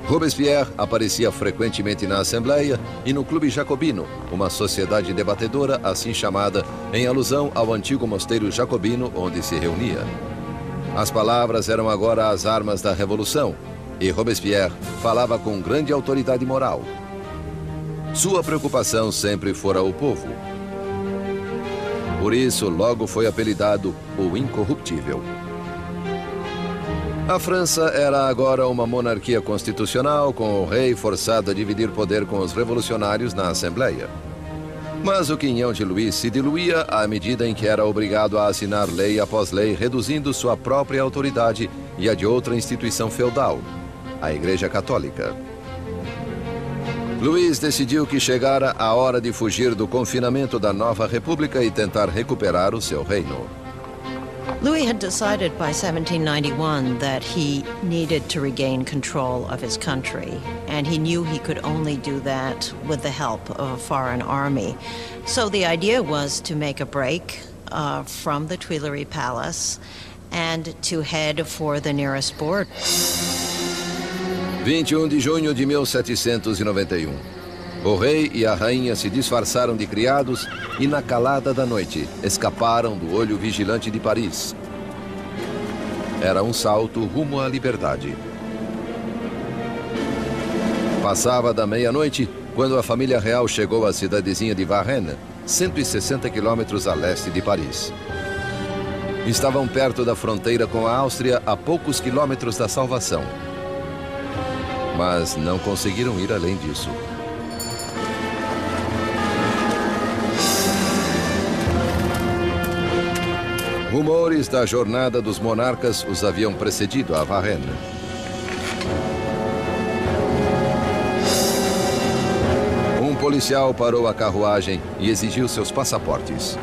[SPEAKER 1] Robespierre aparecia frequentemente na Assembleia e no Clube Jacobino, uma sociedade debatedora assim chamada em alusão ao antigo mosteiro jacobino onde se reunia. As palavras eram agora as armas da Revolução e Robespierre falava com grande autoridade moral. Sua preocupação sempre fora o povo. Por isso, logo foi apelidado o Incorruptível. A França era agora uma monarquia constitucional, com o rei forçado a dividir poder com os revolucionários na Assembleia. Mas o quinhão de Louis se diluía à medida em que era obrigado a assinar lei após lei, reduzindo sua própria autoridade e a de outra instituição feudal, a Igreja Católica. Louis decidiu que chegara a hora de fugir do confinamento da nova república e tentar recuperar o seu reino.
[SPEAKER 8] Louis had decided by 1791 that he needed to regain control of his country, and he knew he could only do that with the help of a foreign army. So the idea was to make a break from the Tuileries Palace and to head for the nearest border.
[SPEAKER 1] 21 de junho de 1791. O rei e a rainha se disfarçaram de criados e, na calada da noite, escaparam do olho vigilante de Paris. Era um salto rumo à liberdade. Passava da meia-noite quando a família real chegou à cidadezinha de Varennes, 160 quilômetros a leste de Paris. Estavam perto da fronteira com a Áustria, a poucos quilômetros da salvação. Mas não conseguiram ir além disso. Rumores da jornada dos monarcas os haviam precedido a Varennes. Um policial parou a carruagem e exigiu seus passaportes.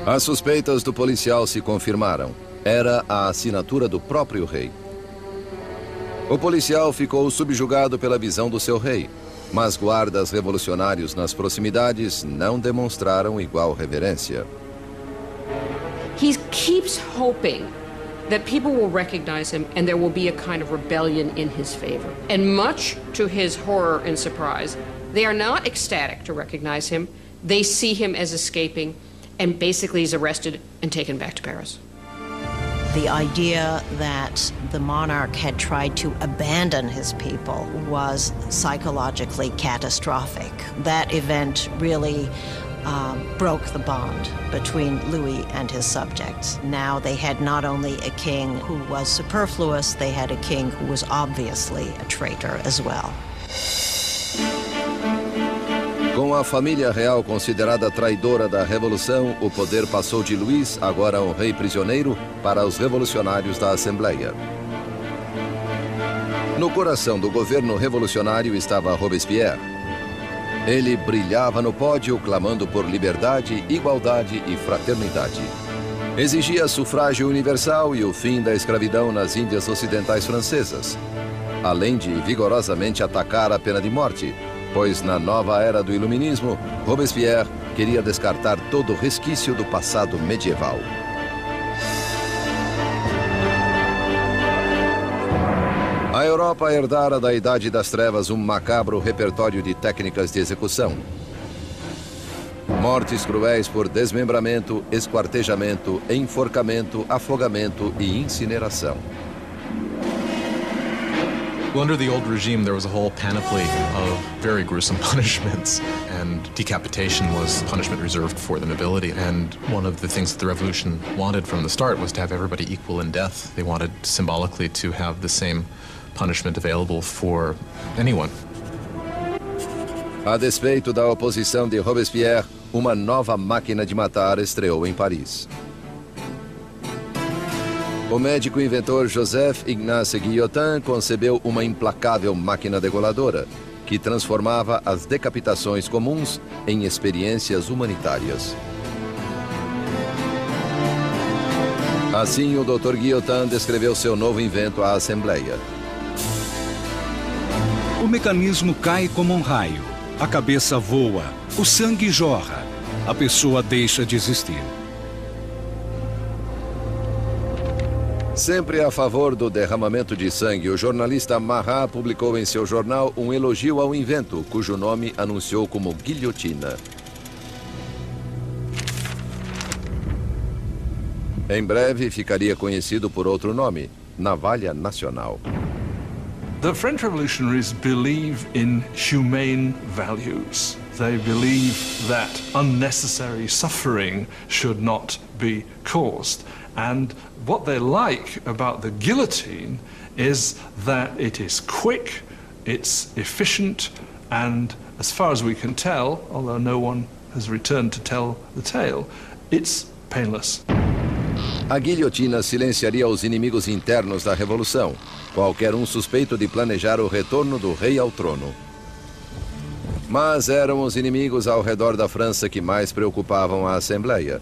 [SPEAKER 1] As suspeitas do policial se confirmaram. Era a assinatura do próprio rei. O policial ficou subjugado pela visão do seu rei, mas guardas revolucionários nas proximidades não demonstraram igual reverência.
[SPEAKER 9] He keeps hoping that people will recognize him and there will be a kind of rebellion in his favor. And much to his horror and surprise, they are not ecstatic to recognize him. They see him as escaping and basically is arrested and taken back to Paris.
[SPEAKER 8] The idea that the monarch had tried to abandon his people was psychologically catastrophic. That event really broke the bond between Louis and his subjects. Now they had not only a king who was superfluous, they had a king who was obviously a traitor as well.
[SPEAKER 1] Com a família real considerada traidora da Revolução, o poder passou de Louis, agora um rei prisioneiro, para os revolucionários da Assembleia. No coração do governo revolucionário estava Robespierre. Ele brilhava no pódio, clamando por liberdade, igualdade e fraternidade. Exigia sufrágio universal e o fim da escravidão nas Índias Ocidentais Francesas, além de vigorosamente atacar a pena de morte, pois na nova era do iluminismo, Robespierre queria descartar todo resquício do passado medieval. A Europa herdara da Idade das Trevas um macabro repertório de técnicas de execução. Mortes cruéis por desmembramento, esquartejamento, enforcamento, afogamento e incineração.
[SPEAKER 2] Well, under the old regime, there was a whole panoply of very gruesome punishments, and decapitation was punishment reserved for the nobility. And one of the things that the revolution wanted from the start was to have everybody equal in death. They wanted symbolically to have the same punishment available for anyone.
[SPEAKER 1] A despeito da oposição de Robespierre, uma nova máquina de matar estreou em Paris. O médico inventor Joseph Ignace Guillotin concebeu uma implacável máquina degoladora que transformava as decapitações comuns em experiências humanitárias. Assim, o Dr. Guillotin descreveu seu novo invento à Assembleia.
[SPEAKER 10] O mecanismo cai como um raio. A cabeça voa, o sangue jorra, a pessoa deixa de existir.
[SPEAKER 1] Sempre a favor do derramamento de sangue, o jornalista Marat publicou em seu jornal um elogio ao invento, cujo nome anunciou como guilhotina. Em breve ficaria conhecido por outro nome, navalha nacional.
[SPEAKER 3] The French revolutionaries believe in humane values. They believe that unnecessary suffering should not be caused. And what they like about the guillotine is that it is quick, it's efficient, and as far as we can tell, although no one has returned to tell the tale, it's painless.
[SPEAKER 1] A guilhotina silenciaria os inimigos internos da Revolução, qualquer um suspeito de planejar o retorno do rei ao trono. Mas eram os inimigos ao redor da França que mais preocupavam a Assembleia.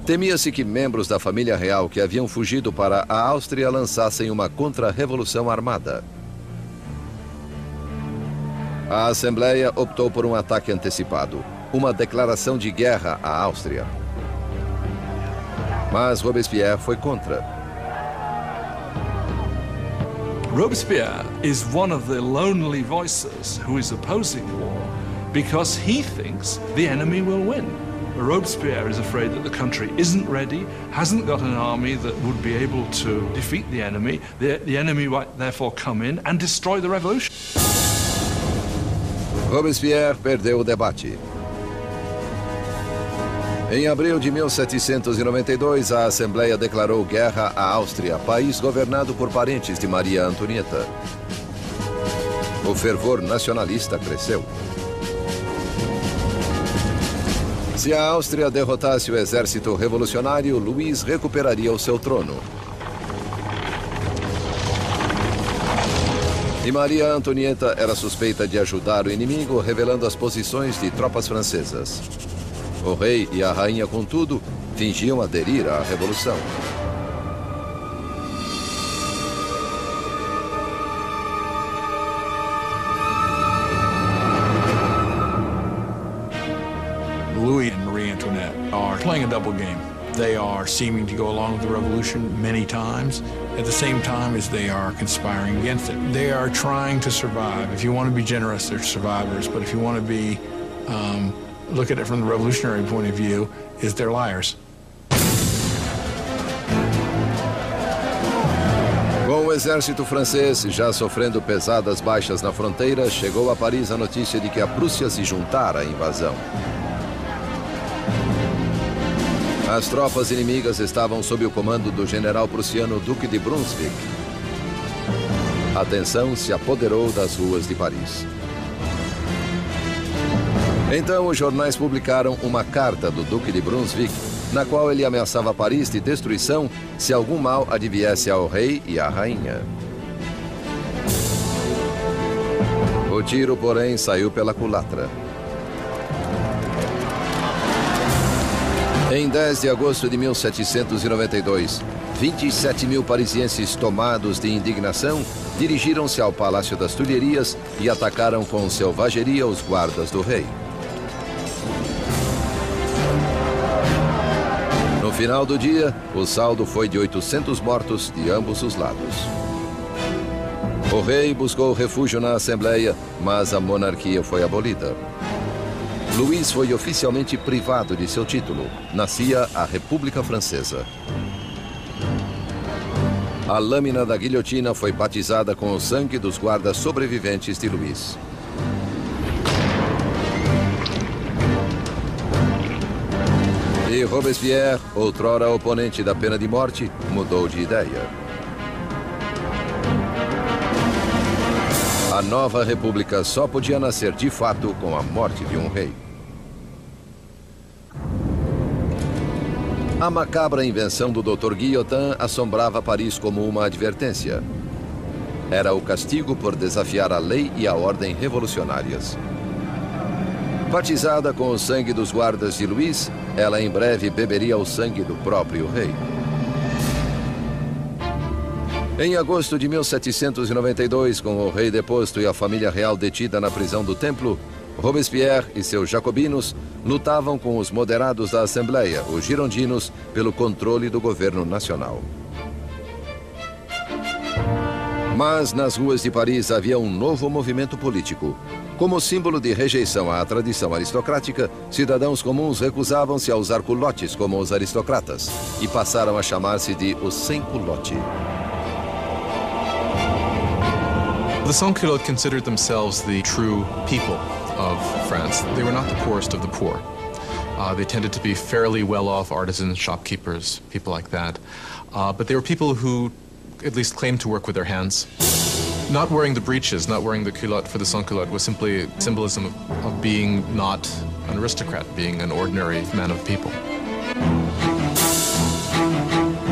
[SPEAKER 1] Temia-se que membros da família real que haviam fugido para a Áustria lançassem uma contra-revolução armada. A Assembleia optou por um ataque antecipado, uma declaração de guerra à Áustria. Mas Robespierre foi contra.
[SPEAKER 3] Robespierre is one of the lonely voices who is opposing war because he thinks the enemy will win. Robespierre is afraid that the country isn't ready, hasn't got an army that would be able to defeat the enemy. The enemy might therefore come in and destroy the revolution.
[SPEAKER 1] Robespierre perdeu o debate. Em abril de 1792, a Assembleia declarou guerra à Áustria, país governado por parentes de Maria Antonieta. O fervor nacionalista cresceu. Se a Áustria derrotasse o exército revolucionário, Luís recuperaria o seu trono. E Maria Antonieta era suspeita de ajudar o inimigo, revelando as posições de tropas francesas. O rei e a rainha, contudo, fingiam aderir à revolução.
[SPEAKER 4] Louis and Marie Antoinette are playing a double game. They are seeming to go along with the revolution many times, at the same time as they are conspiring against it. They are trying to survive. If you want to be generous, they're survivors. But if you want to be, look at it from the revolutionary point of view, is they're liars.
[SPEAKER 1] Com o exército francês já sofrendo pesadas baixas na fronteira, chegou a Paris a notícia de que a Prússia se juntara à invasão. As tropas inimigas estavam sob o comando do general prussiano Duque de Brunswick. A tensão se apoderou das ruas de Paris. Então, os jornais publicaram uma carta do Duque de Brunswick, na qual ele ameaçava Paris de destruição se algum mal adviesse ao rei e à rainha. O tiro, porém, saiu pela culatra. Em 10 de agosto de 1792, 27 mil parisienses tomados de indignação dirigiram-se ao Palácio das Tulherias e atacaram com selvageria os guardas do rei. No final do dia, o saldo foi de 800 mortos de ambos os lados. O rei buscou refúgio na Assembleia, mas a monarquia foi abolida. Luís foi oficialmente privado de seu título. Nascia a República Francesa. A lâmina da guilhotina foi batizada com o sangue dos guardas sobreviventes de Luís. E Robespierre, outrora oponente da pena de morte, mudou de ideia. A nova república só podia nascer de fato com a morte de um rei. A macabra invenção do Dr. Guillotin assombrava Paris como uma advertência. Era o castigo por desafiar a lei e a ordem revolucionárias. Batizada com o sangue dos guardas de Luís, ela em breve beberia o sangue do próprio rei. Em agosto de 1792, com o rei deposto e a família real detida na prisão do Templo, Robespierre e seus jacobinos lutavam com os moderados da Assembleia, os girondinos, pelo controle do governo nacional. Mas nas ruas de Paris havia um novo movimento político. Como símbolo de rejeição à tradição aristocrática, cidadãos comuns recusavam-se a usar culotes como os aristocratas e passaram a chamar-se de os sem-culote.
[SPEAKER 2] The sans-culottes considered themselves the true people of France. They were not the poorest of the poor. They tended to be fairly well-off artisans, shopkeepers, people like that. But they were people who at least claimed to work with their hands. Not wearing the breeches, not wearing the culotte for the sans-culotte was simply symbolism of being not an aristocrat, being an ordinary man of people.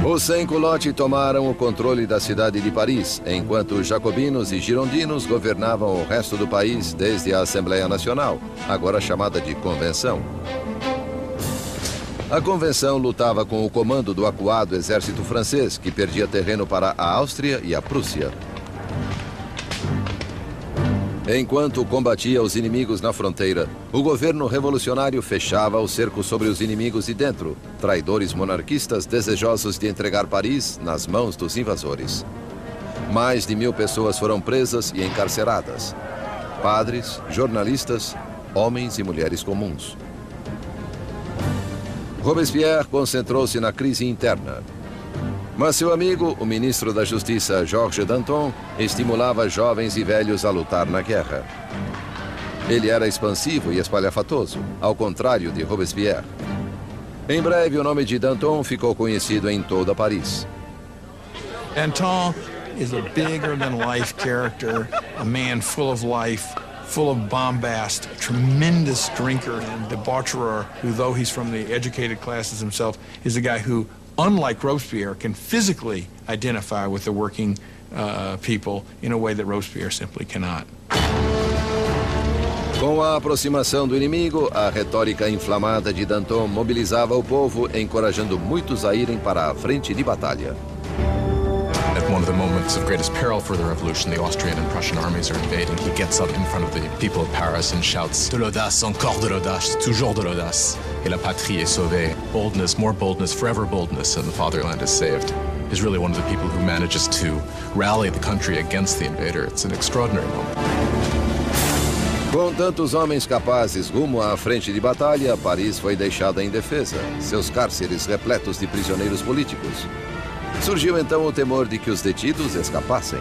[SPEAKER 1] Os sem-culotte tomaram o controle da cidade de Paris, enquanto os jacobinos e girondinos governavam o resto do país desde a Assembleia Nacional, agora chamada de Convenção. A Convenção lutava com o comando do acuado exército francês, que perdia terreno para a Áustria e a Prússia. Enquanto combatia os inimigos na fronteira, o governo revolucionário fechava o cerco sobre os inimigos de dentro, traidores monarquistas desejosos de entregar Paris nas mãos dos invasores. Mais de 1000 pessoas foram presas e encarceradas. Padres, jornalistas, homens e mulheres comuns. Robespierre concentrou-se na crise interna. Mas seu amigo, o ministro da Justiça, Georges Danton, estimulava jovens e velhos a lutar na guerra. Ele era expansivo e espalhafatoso, ao contrário de Robespierre. Em breve, o nome de Danton ficou conhecido em toda Paris.
[SPEAKER 4] Danton is a bigger-than-life character, a man full of life, full of bombast, a tremendous drinker and debaucherer who, though he's from the educated classes himself, is a guy who, unlike Robespierre, can physically identify with the working people in a way that Robespierre simply cannot.
[SPEAKER 1] Com a aproximação do inimigo, a retórica inflamada de Danton mobilizava o povo, encorajando muitos a irem para a frente de batalha.
[SPEAKER 2] At one of the moments of greatest peril for the revolution, the Austrian and Prussian armies are invading. He gets up in front of the people of Paris and shouts, "De l'audace, encore de l'audace, toujours de l'audace. Et la patrie est sauvée." Boldness, more boldness, forever boldness, and the fatherland is saved. He's really one of the people who manages to rally the country against the invader. It's an extraordinary moment.
[SPEAKER 1] Com tantos homens capazes rumo à frente de batalha, Paris foi deixada indefesa, seus cárceres repletos de prisioneiros políticos. Surgiu então o temor de que os detidos escapassem.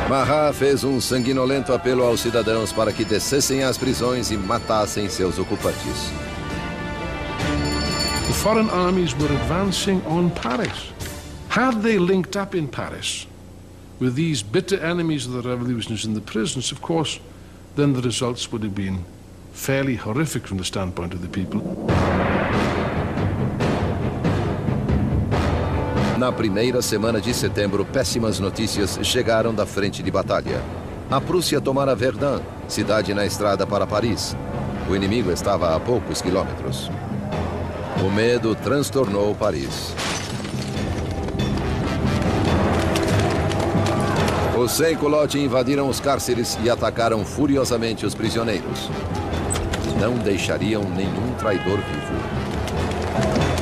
[SPEAKER 1] Marat fez um sanguinolento apelo aos cidadãos para que descessem às prisões e matassem seus ocupantes.
[SPEAKER 12] The foreign armies were advancing on Paris. Had they linked up in Paris with these bitter enemies of the revolutionists in the prisons, of course, then the results would have been fairly horrific from the standpoint of the people.
[SPEAKER 1] Na primeira semana de setembro, péssimas notícias chegaram da frente de batalha. A Prússia tomara Verdun, cidade na estrada para Paris. O inimigo estava a poucos quilômetros. O medo transtornou Paris. Os sem-culotte invadiram os cárceres e atacaram furiosamente os prisioneiros. Não deixariam nenhum traidor vivo.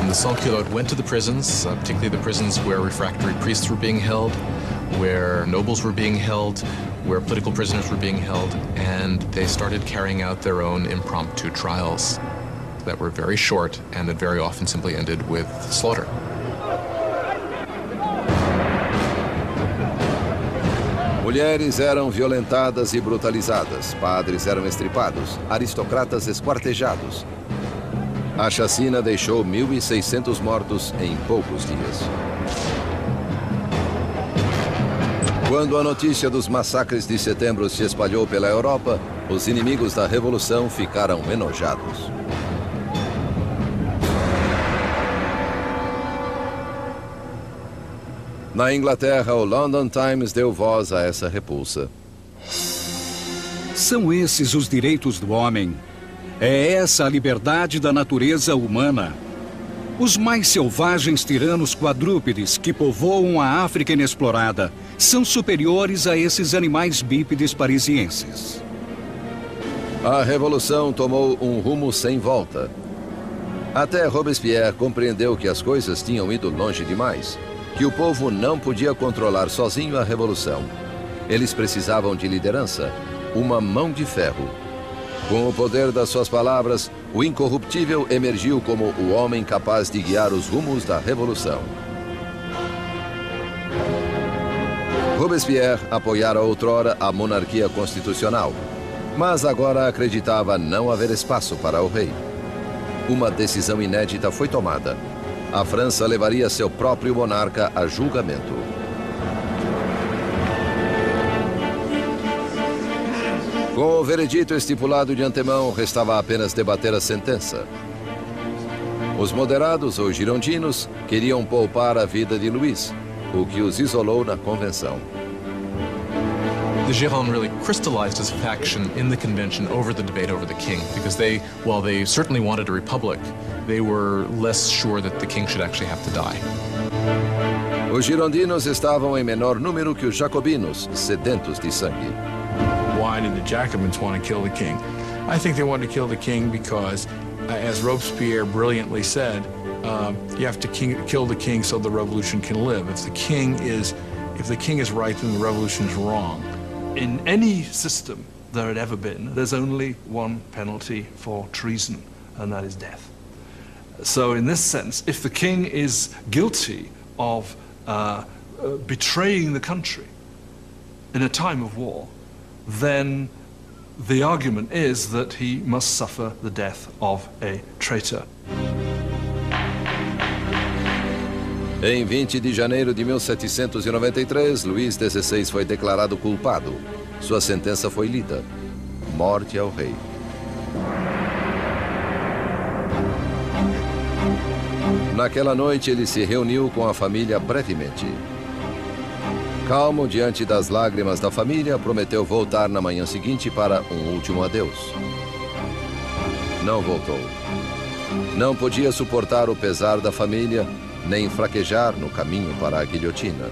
[SPEAKER 2] The sans-culottes went to the prisons, particularly the prisons where refractory priests were being held, where nobles were being held, where political prisoners were being held, and they started carrying out their own impromptu trials that were very short and that very often simply ended with slaughter.
[SPEAKER 1] Mulheres eram violentadas e brutalizadas, padres eram estripados, aristocratas esquartejados. A chacina deixou 1.600 mortos em poucos dias. Quando a notícia dos massacres de setembro se espalhou pela Europa, os inimigos da Revolução ficaram enojados. Na Inglaterra, o London Times deu voz a essa repulsa.
[SPEAKER 10] São esses os direitos do homem. É essa a liberdade da natureza humana. Os mais selvagens tiranos quadrúpedes que povoam a África inexplorada são superiores a esses animais bípedes parisienses.
[SPEAKER 1] A revolução tomou um rumo sem volta. Até Robespierre compreendeu que as coisas tinham ido longe demais, que o povo não podia controlar sozinho a revolução. Eles precisavam de liderança, uma mão de ferro. Com o poder das suas palavras, o incorruptível emergiu como o homem capaz de guiar os rumos da revolução. Robespierre apoiara outrora a monarquia constitucional, mas agora acreditava não haver espaço para o rei. Uma decisão inédita foi tomada. A França levaria seu próprio monarca a julgamento. Com o veredito estipulado de antemão, restava apenas debater a sentença. Os moderados ou girondinos queriam poupar a vida de Luís, o que os isolou na convenção.
[SPEAKER 2] The Gironde really crystallized as a faction in the convention over the debate over the king, because while they certainly wanted a republic, they were less sure that the king should actually have to die.
[SPEAKER 1] Os girondinos estavam em menor número que os jacobinos, sedentos de sangue.
[SPEAKER 4] Why did the Jacobins want to kill the king? I think they wanted to kill the king because, as Robespierre brilliantly said, you have to kill the king so the revolution can live. If the king is right, then the revolution is wrong.
[SPEAKER 3] In any system there had ever been, there's only one penalty for treason, and that is death. So in this sense, if the king is guilty of betraying the country in a time of war, then the argument is that he must suffer the death of a traitor.
[SPEAKER 1] Em 20 de janeiro de 1793, Luís XVI foi declarado culpado. Sua sentença foi lida: morte ao rei. Naquela noite, ele se reuniu com a família brevemente. Calmo diante das lágrimas da família, prometeu voltar na manhã seguinte para um último adeus. Não voltou. Não podia suportar o pesar da família, nem fraquejar no caminho para a guilhotina.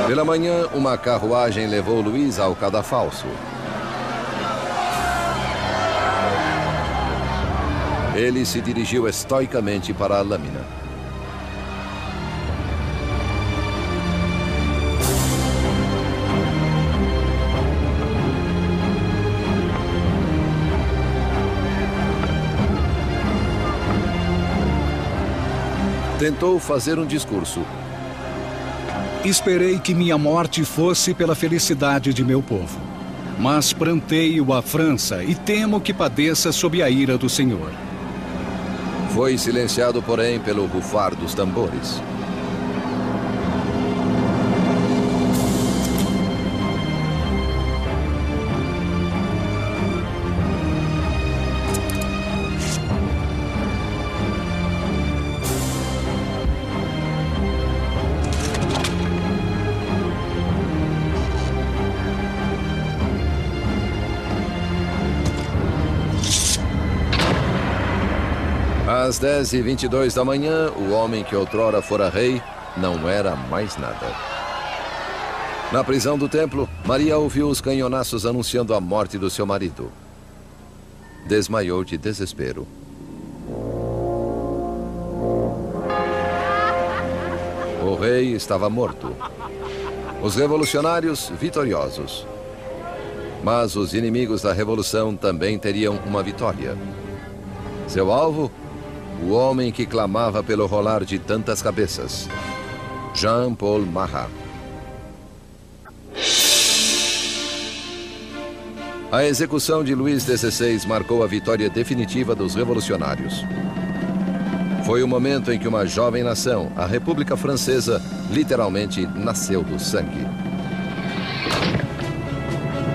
[SPEAKER 1] Pela manhã, uma carruagem levou Luís ao cadafalso. Ele se dirigiu estoicamente para a lâmina. Tentou fazer um discurso.
[SPEAKER 10] Esperei que minha morte fosse pela felicidade de meu povo. Mas pranteio a França e temo que padeça sob a ira do Senhor.
[SPEAKER 1] Foi silenciado, porém, pelo rufar dos tambores. Às 10h22 da manhã, o homem que outrora fora rei não era mais nada. Na prisão do templo, Maria ouviu os canhonaços anunciando a morte do seu marido. Desmaiou de desespero. O rei estava morto. Os revolucionários vitoriosos. Mas os inimigos da revolução também teriam uma vitória. Seu alvo? O homem que clamava pelo rolar de tantas cabeças, Jean-Paul Marat. A execução de Luís XVI marcou a vitória definitiva dos revolucionários. Foi o momento em que uma jovem nação, a República Francesa, literalmente nasceu do sangue.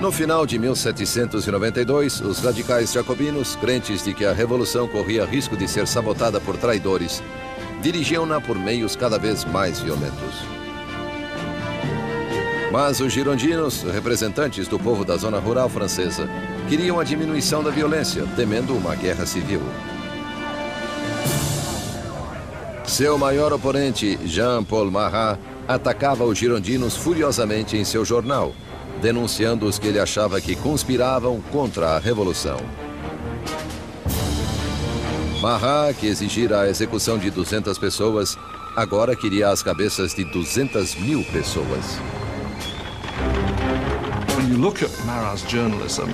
[SPEAKER 1] No final de 1792, os radicais jacobinos, crentes de que a revolução corria risco de ser sabotada por traidores, dirigiam-na por meios cada vez mais violentos. Mas os girondinos, representantes do povo da zona rural francesa, queriam a diminuição da violência, temendo uma guerra civil. Seu maior oponente, Jean-Paul Marat, atacava os girondinos furiosamente em seu jornal, denunciando os que ele achava que conspiravam contra a revolução. Marat, que exigira a execução de 200 pessoas, agora queria as cabeças de 200.000 pessoas.
[SPEAKER 3] When you look at Marat's journalism,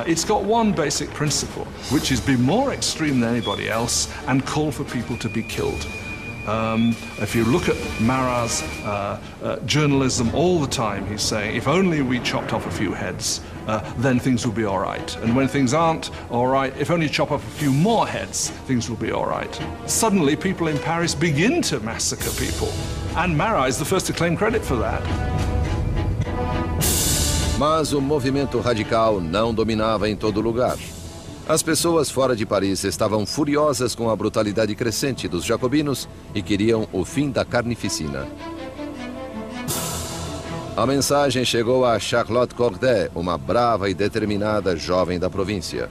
[SPEAKER 3] it's got one basic principle, which is be more extreme than anybody else and call for people to be killed. If you look at Marat's journalism all the time, he's saying, if only we chopped off a few heads, then things will be all right. And when things aren't all right, if only chop off a few more heads, things will be all right. Suddenly, people in Paris begin to massacre people. And Marat is the first to claim credit for that.
[SPEAKER 1] Mas o movimento radical não dominava em todo lugar. As pessoas fora de Paris estavam furiosas com a brutalidade crescente dos jacobinos e queriam o fim da carnificina. A mensagem chegou a Charlotte Corday, uma brava e determinada jovem da província.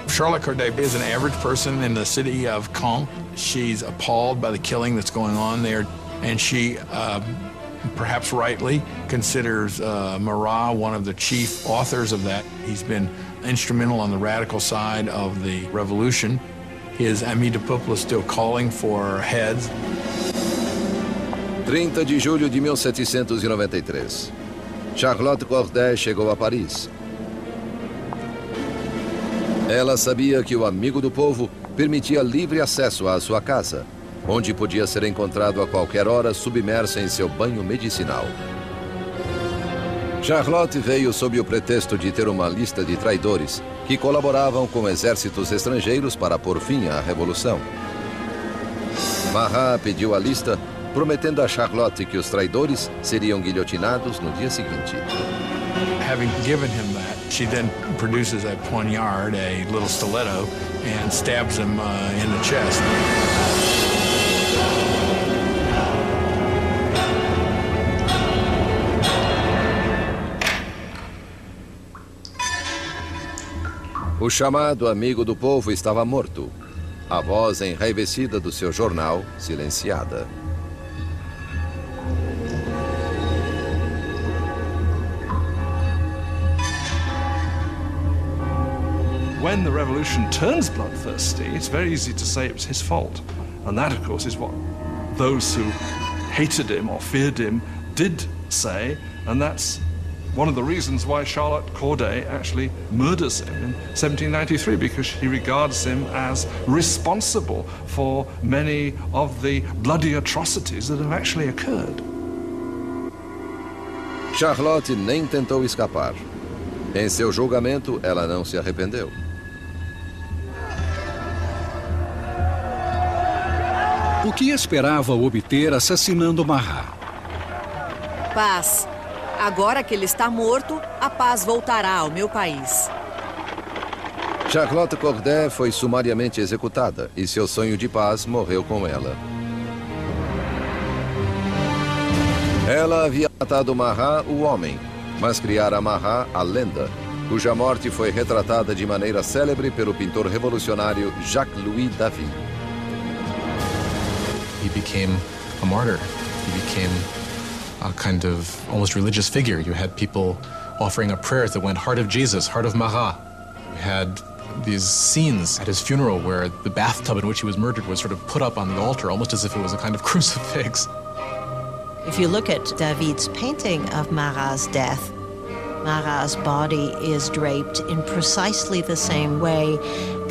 [SPEAKER 4] Charlotte Corday is an average person in the city of Caen. She's appalled by the killing that's going on there, and she, perhaps rightly, considers Marat one of the chief authors of that. He's been instrumental on the radical side of the revolution. His Amis du Peuple is still calling for heads.
[SPEAKER 1] 30 de julho de 1793. Charlotte Corday chegou a Paris. Ela sabia que o amigo do povo permitia livre acesso à sua casa, onde podia ser encontrado a qualquer hora submersa em seu banho medicinal. Charlotte veio sob o pretexto de ter uma lista de traidores que colaboravam com exércitos estrangeiros para pôr fim à revolução. Marat pediu a lista, prometendo a Charlotte que os traidores seriam guilhotinados no dia seguinte.
[SPEAKER 4] Having given him that, she then produces a poignard, a little stiletto, and stabs him in the chest.
[SPEAKER 1] O chamado amigo do povo estava morto. A voz enraivecida do seu jornal, silenciada.
[SPEAKER 3] When the revolution turns bloodthirsty, it's very easy to say it was his fault. And that, of course, is what those who hated him or feared him did say, and that's one of the reasons why Charlotte Corday actually murders him in 1793, because she regards him as responsible for many of the bloody atrocities that have actually occurred.
[SPEAKER 1] Charlotte nem tentou escapar. Em seu julgamento, ela não se arrependeu.
[SPEAKER 10] O que esperava obter assassinando Marat?
[SPEAKER 13] Paz. Agora que ele está morto, a paz voltará ao meu país.
[SPEAKER 1] Charlotte Corday foi sumariamente executada e seu sonho de paz morreu com ela. Ela havia matado Marat, o homem, mas criara Marat, a lenda, cuja morte foi retratada de maneira célebre pelo pintor revolucionário Jacques-Louis David.
[SPEAKER 2] He became a martyr. He became a kind of almost religious figure. You had people offering up prayers that went, "Heart of Jesus, Heart of Marat." You had these scenes at his funeral where the bathtub in which he was murdered was sort of put up on the altar, almost as if it was a kind of crucifix.
[SPEAKER 8] If you look at David's painting of Marat's death, Marat's body is draped in precisely the same way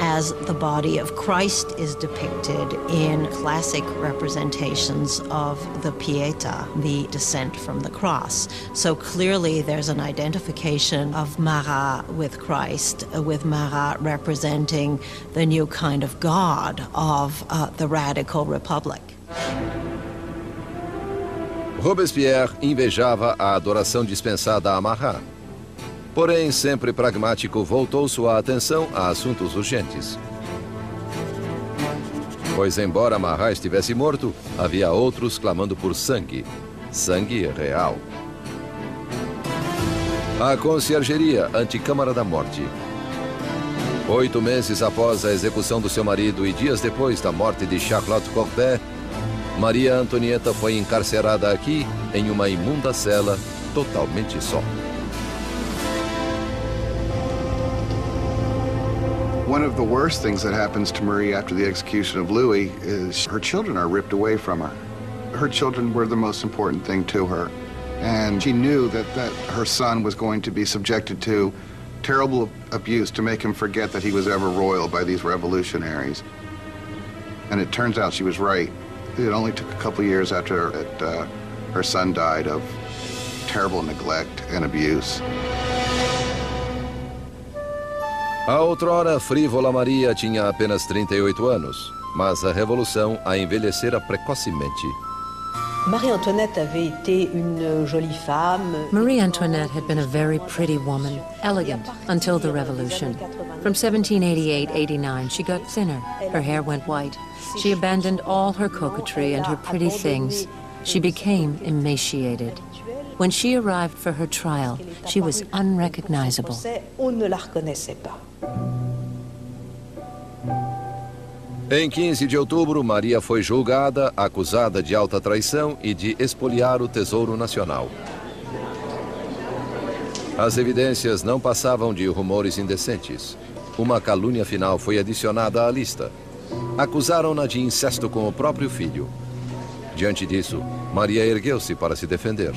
[SPEAKER 8] as the body of Christ is depicted in classic representations of the Pietà, the descent from the cross. So clearly there's an identification of Marat with Christ, with Marat representing the new kind of God of the radical republic.
[SPEAKER 1] Robespierre invejava a adoração dispensada a Marat. Porém, sempre pragmático, voltou sua atenção a assuntos urgentes. Pois, embora Marat estivesse morto, havia outros clamando por sangue. sangue real. A conciergeria, Anticâmara da Morte. 8 meses após a execução do seu marido e dias depois da morte de Charlotte Corday, Maria Antonieta foi encarcerada aqui em uma imunda cela, totalmente só.
[SPEAKER 5] One of the worst things that happens to Marie after the execution of Louis is her children are ripped away from her. Her children were the most important thing to her. And she knew that her son was going to be subjected to terrible abuse to make him forget that he was ever royal by these revolutionaries. And it turns out she was right. It only took a couple years after her son died of terrible neglect and abuse.
[SPEAKER 1] A outrora frívola Maria tinha apenas 38 anos, mas a revolução a envelhecera precocemente.
[SPEAKER 6] Marie Antoinette avait été une jolie femme.
[SPEAKER 7] Marie Antoinette had been a very pretty woman, elegant until the revolution. From 1788-89, she got thinner. Her hair went white. She abandoned all her coquetry and her pretty things. She became emaciated. When she arrived for her trial, she was unrecognizable.
[SPEAKER 6] On ne la reconnaissait pas.
[SPEAKER 1] Em 15 de outubro, Maria foi julgada, acusada de alta traição e de espoliar o Tesouro Nacional. As evidências não passavam de rumores indecentes. Uma calúnia final foi adicionada à lista. Acusaram-na de incesto com o próprio filho. Diante disso, Maria ergueu-se para se defender.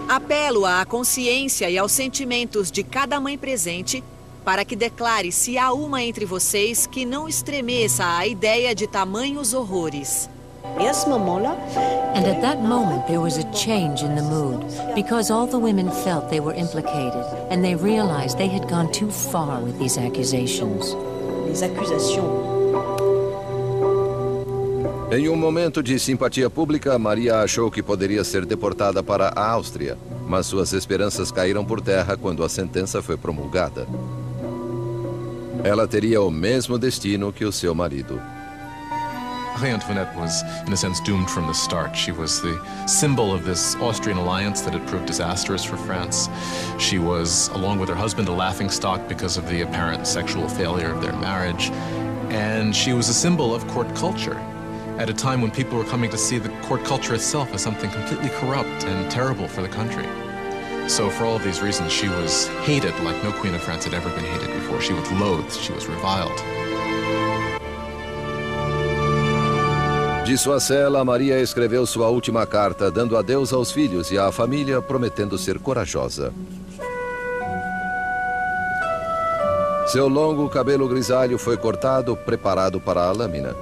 [SPEAKER 13] Apelo à consciência e aos sentimentos de cada mãe presente para que declare se há uma entre vocês que não estremeça à ideia de tamanhos horrores.
[SPEAKER 7] And at that moment there was a change in the mood, because all the women felt they were implicated, and they realized they had gone too far with these accusations.
[SPEAKER 6] Les accusations.
[SPEAKER 1] Em um momento de simpatia pública, Maria achou que poderia ser deportada para a Áustria, mas suas esperanças caíram por terra quando a sentença foi promulgada. Ela teria o mesmo destino que o seu marido.
[SPEAKER 2] Marie Antoinette was, in a sense, doomed from the start. She was the symbol of this Austrian alliance that had proved disastrous for France. She was, along with her husband, a laughingstock because of the apparent sexual failure of their marriage. And she was a symbol of court culture at a time when people were coming to see the court culture itself as something completely corrupt and terrible for the country. So for all of these reasons, she was hated like no queen of France had ever been hated before. She was loathed, she was reviled.
[SPEAKER 1] De sua cela, Maria escreveu sua última carta, dando adeus aos filhos e à família, prometendo ser corajosa. Seu longo cabelo grisalho foi cortado, preparado para a lâmina.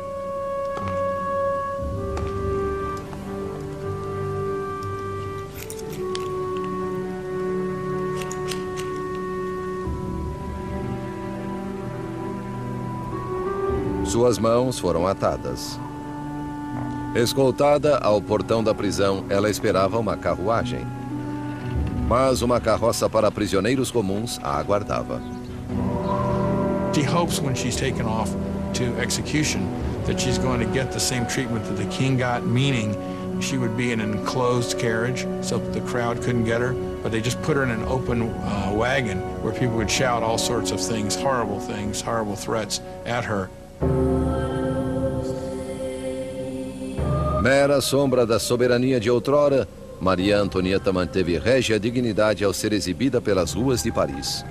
[SPEAKER 1] Suas mãos foram atadas. Escoltada ao portão da prisão, ela esperava uma carruagem. Mas uma carroça para prisioneiros comuns a aguardava.
[SPEAKER 4] She hopes when she's taken off to execution that she's going to get the same treatment that the king got, meaning she would be in an enclosed carriage so that the crowd couldn't get her, but they just put her in an open wagon where people would shout all sorts of things, horrible threats at her.
[SPEAKER 1] Mera sombra da soberania de outrora, Maria Antonieta manteve régia dignidade ao ser exibida pelas ruas de Paris.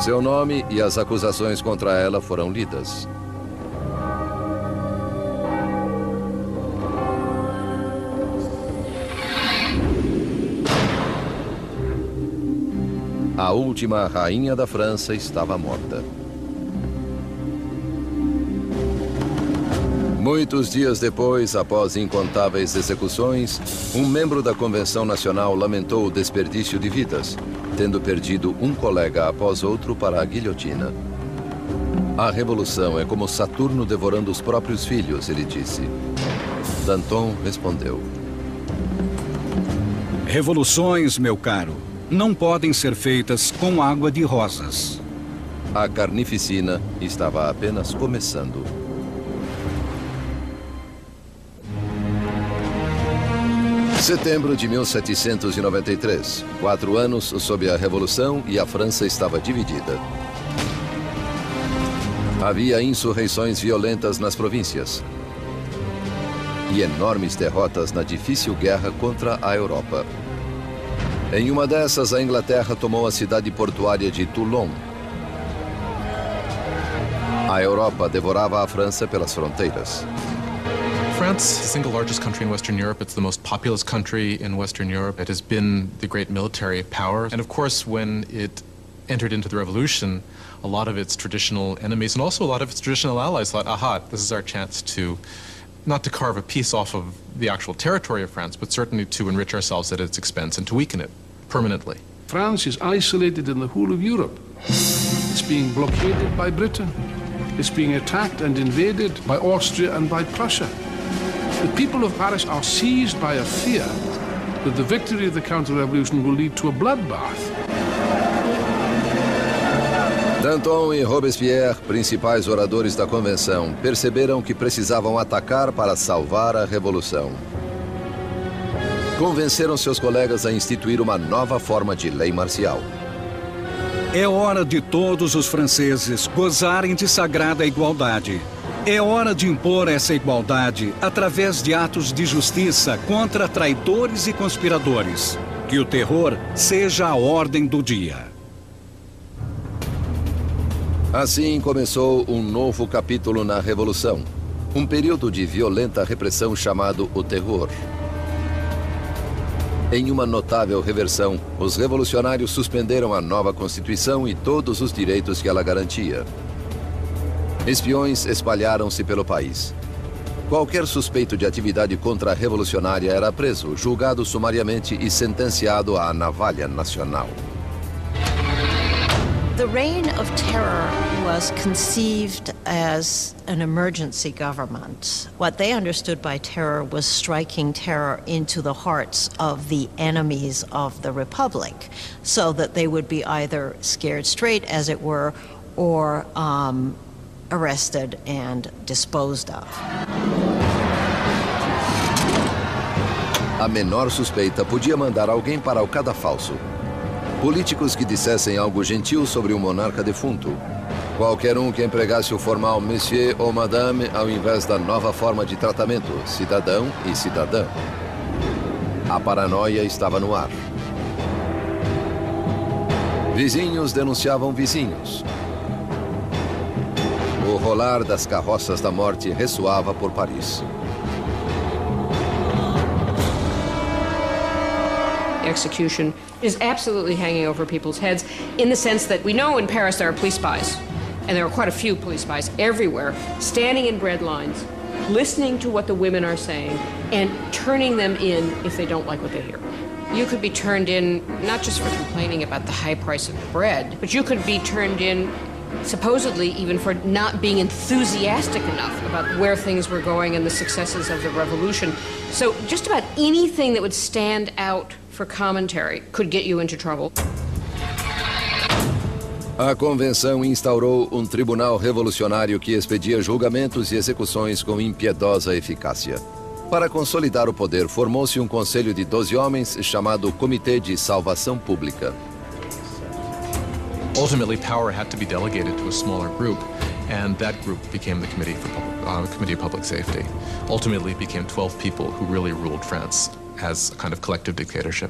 [SPEAKER 1] Seu nome e as acusações contra ela foram lidas. A última rainha da França estava morta. Muitos dias depois, após incontáveis execuções, um membro da Convenção Nacional lamentou o desperdício de vidas, tendo perdido um colega após outro para a guilhotina. A revolução é como Saturno devorando os próprios filhos, ele disse. Danton respondeu:
[SPEAKER 10] Revoluções, meu caro, não podem ser feitas com água de rosas.
[SPEAKER 1] A carnificina estava apenas começando. Setembro de 1793. 4 anos sob a Revolução e a França estava dividida. Havia insurreições violentas nas províncias e enormes derrotas na difícil guerra contra a Europa. Em uma dessas, a Inglaterra tomou a cidade portuária de Toulon. A Europa devorava a França pelas fronteiras.
[SPEAKER 2] France is the single largest country in Western Europe. It's the most populous country in Western Europe. It has been the great military power. And of course, when it entered into the revolution, a lot of its traditional enemies and also a lot of its traditional allies thought, aha, this is our chance to, not to carve a piece off of the actual territory of France, but certainly to enrich ourselves at its expense and to weaken it permanently.
[SPEAKER 12] France is isolated in the whole of Europe. It's being blockaded by Britain. It's being attacked and invaded by Austria and by Prussia. The people of Paris are seized by a fear that the victory of the counter-revolution will lead to a bloodbath.
[SPEAKER 1] Danton e Robespierre, principais oradores da convenção, perceberam que precisavam atacar para salvar a revolução. Convenceram seus colegas a instituir uma nova forma de lei marcial.
[SPEAKER 10] É hora de todos os franceses gozarem de sagrada igualdade. É hora de impor essa igualdade através de atos de justiça contra traidores e conspiradores. Que o terror seja a ordem do dia.
[SPEAKER 1] Assim começou um novo capítulo na Revolução. Um período de violenta repressão chamado o Terror. Em uma notável reversão, os revolucionários suspenderam a nova Constituição e todos os direitos que ela garantia. Espiões espalharam-se pelo país. Qualquer suspeito de atividade contra-revolucionária era preso, julgado sumariamente e sentenciado à navalha nacional.
[SPEAKER 8] The Reign of Terror was conceived as an emergency government. What they understood by terror was striking terror into the hearts of the enemies of the Republic, so that they would be either scared straight, as it were, or arrested and disposed of.
[SPEAKER 1] A menor suspeita podia mandar alguém para o cadafalso. Políticos que dissessem algo gentil sobre um monarca defunto. Qualquer um que empregasse o formal monsieur ou madame ao invés da nova forma de tratamento, cidadão e cidadã. A paranoia estava no ar. Vizinhos denunciavam vizinhos. O rolar das carroças da morte ressoava por Paris.
[SPEAKER 9] Execution is absolutely hanging over people's heads in the sense that we know in Paris there are police spies, and there are quite a few police spies everywhere, standing in bread lines, listening to what the women are saying, and turning them in if they don't like what they hear. You could be turned in not just for complaining about the high price of bread, but you could be turned in supposedly even for not being enthusiastic enough about where things were going and the successes of the revolution. So just about anything that would stand out for commentary could get you into trouble.
[SPEAKER 1] A convenção instaurou um tribunal revolucionário que expedia julgamentos e execuções com impiedosa eficácia. Para consolidar o poder, formou-se um conselho de 12 homens chamado Comitê de Salvação Pública.
[SPEAKER 2] Ultimately, power had to be delegated to a smaller group, and that group became the Committee of Public Safety. Ultimately, it became 12 people who really ruled France as a kind of collective dictatorship.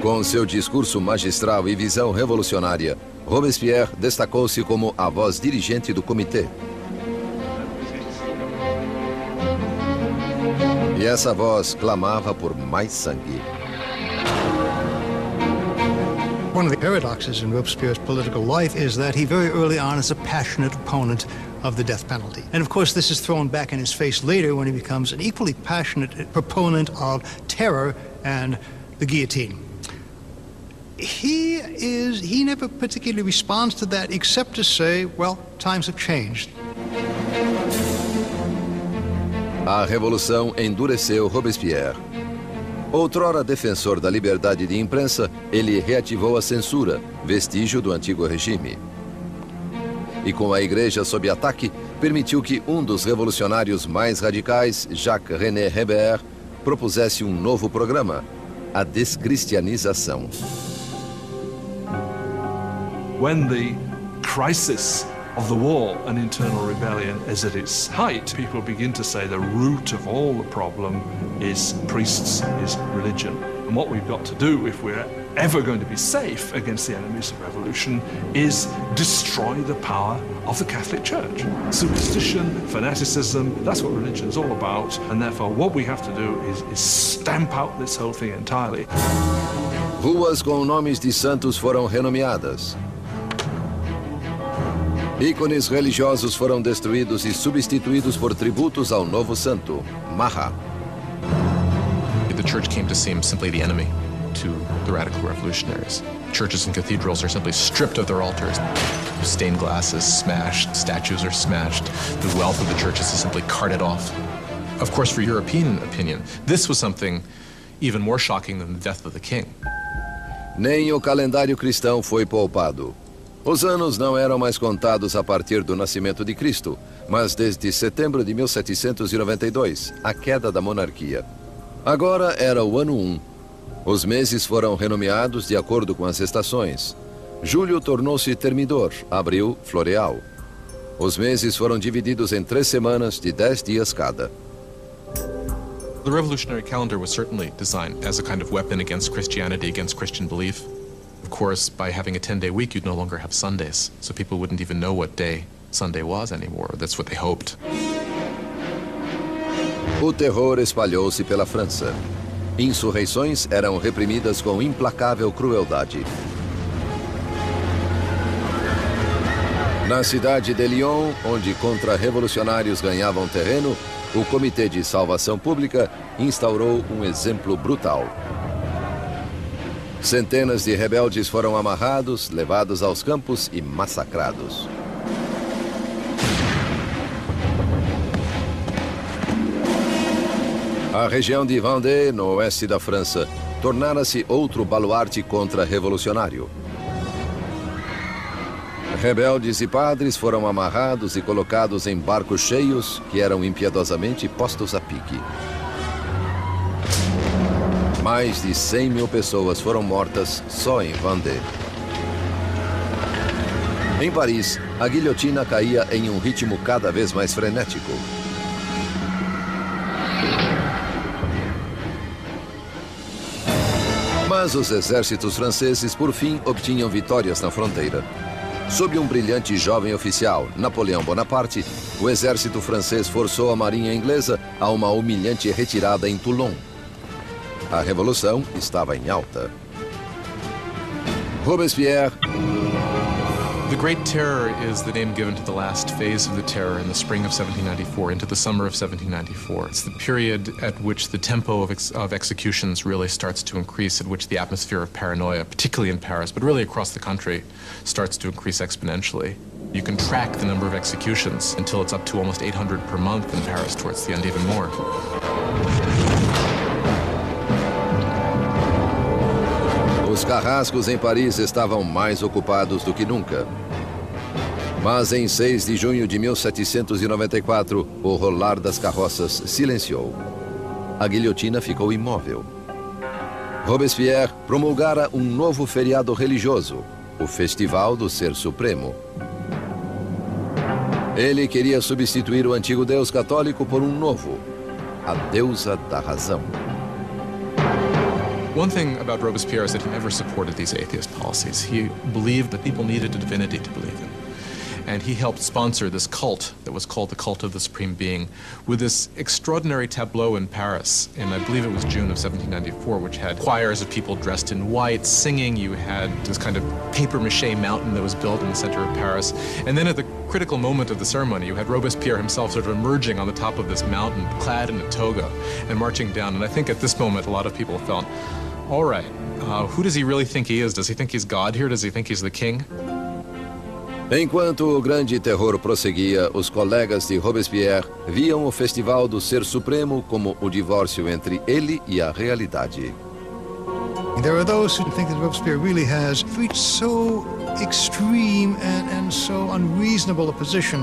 [SPEAKER 1] Com seu discurso magistral e visão revolucionária, Robespierre destacou-se como a voz dirigente do comitê. E essa voz clamava por mais sangue.
[SPEAKER 11] One of the paradoxes in Robespierre's political life is that he very early on is a passionate opponent of the death penalty. And of course, this is thrown back in his face later when he becomes an equally passionate proponent of terror and the guillotine. He never particularly responds to that except to say, well, times have changed.
[SPEAKER 1] A Revolução endureceu Robespierre. Outrora defensor da liberdade de imprensa, ele reativou a censura, vestígio do antigo regime. E com a igreja sob ataque, permitiu que um dos revolucionários mais radicais, Jacques-René Hébert, propusesse um novo programa, a descristianização.
[SPEAKER 3] When the crisis of the war and internal rebellion is at its height, people begin to say the root of all the problem is priests, is religion. And what we've got to do, if we're ever going to be safe against the enemies of revolution, is destroy the power of the Catholic Church. Superstition, fanaticism, that's what religion is all about, and therefore what we have to do is stamp out this whole thing entirely.
[SPEAKER 1] Ruas com nomes de santos foram renomeadas. Ícones religiosos foram destruídos e substituídos por tributos ao novo santo, Mahat.
[SPEAKER 2] The church came to seem simply the enemy to the radical revolutionaries. Churches and cathedrals are simply stripped of their altars. Stained glass is smashed, statues are smashed. The wealth of the churches is simply carted off. Of course, for European opinion, this was something even more shocking than the death of the king.
[SPEAKER 1] Nem o calendário cristão foi poupado. Os anos não eram mais contados a partir do nascimento de Cristo, mas desde setembro de 1792, a queda da monarquia. Agora era o ano 1. Os meses foram renomeados de acordo com as estações. Julho tornou-se termidor, abril, floreal. Os meses foram divididos em 3 semanas de 10 dias cada.
[SPEAKER 2] The revolutionary calendar was certainly designed as a kind of weapon against Christianity, against Christian belief. Of course, by having a 10-day week, you'd no longer have Sundays, so people wouldn't even know what day Sunday was anymore. That's what they hoped.
[SPEAKER 1] O terror espalhou-se pela França. Insurreições eram reprimidas com implacável crueldade. Na cidade de Lyon, onde contra-revolucionários ganhavam terreno, o Comitê de Salvação Pública instaurou um exemplo brutal. Centenas de rebeldes foram amarrados, levados aos campos e massacrados. A região de Vendée, no oeste da França, tornara-se outro baluarte contra-revolucionário. Rebeldes e padres foram amarrados e colocados em barcos cheios que eram impiedosamente postos a pique. Mais de 100 mil pessoas foram mortas só em Vendée. Em Paris, a guilhotina caía em um ritmo cada vez mais frenético. Mas os exércitos franceses, por fim, obtinham vitórias na fronteira. Sob um brilhante jovem oficial, Napoleão Bonaparte, o exército francês forçou a marinha inglesa a uma humilhante retirada em Toulon. A revolução estava em alta. Robespierre.
[SPEAKER 2] The Great Terror is the name given to the last phase of the terror in the spring of 1794 into the summer of 1794. It's the period at which the tempo of executions really starts to increase, at which the atmosphere of paranoia, particularly in Paris, but really across the country, starts to increase exponentially. You can track the number of executions until it's up to almost 800 per month in Paris, towards the end even more.
[SPEAKER 1] Os carrascos em Paris estavam mais ocupados do que nunca. Mas em 6 de junho de 1794, o rolar das carroças silenciou. A guilhotina ficou imóvel. Robespierre promulgara um novo feriado religioso, o Festival do Ser Supremo. Ele queria substituir o antigo Deus católico por um novo, a deusa da razão.
[SPEAKER 2] One thing about Robespierre is that he never supported these atheist policies. He believed that people needed a divinity to believe in. And he helped sponsor this cult that was called the Cult of the Supreme Being with this extraordinary tableau in Paris in, I believe it was June of 1794, which had choirs of people dressed in white singing. You had this kind of papier-mâché mountain that was built in the center of Paris. And then at the critical moment of the ceremony, you had Robespierre himself sort of emerging on the top of this mountain, clad in a toga, and marching down. And I think at this moment, a lot of people felt, all right, who does he really think he is? Does he think he's God here? Does he think he's the king?
[SPEAKER 1] Enquanto o grande terror prosseguia, os colegas de Robespierre viam o Festival do Ser Supremo como o divórcio entre ele e a realidade.
[SPEAKER 11] There are those who think that Robespierre really has reached so extreme and so unreasonable a position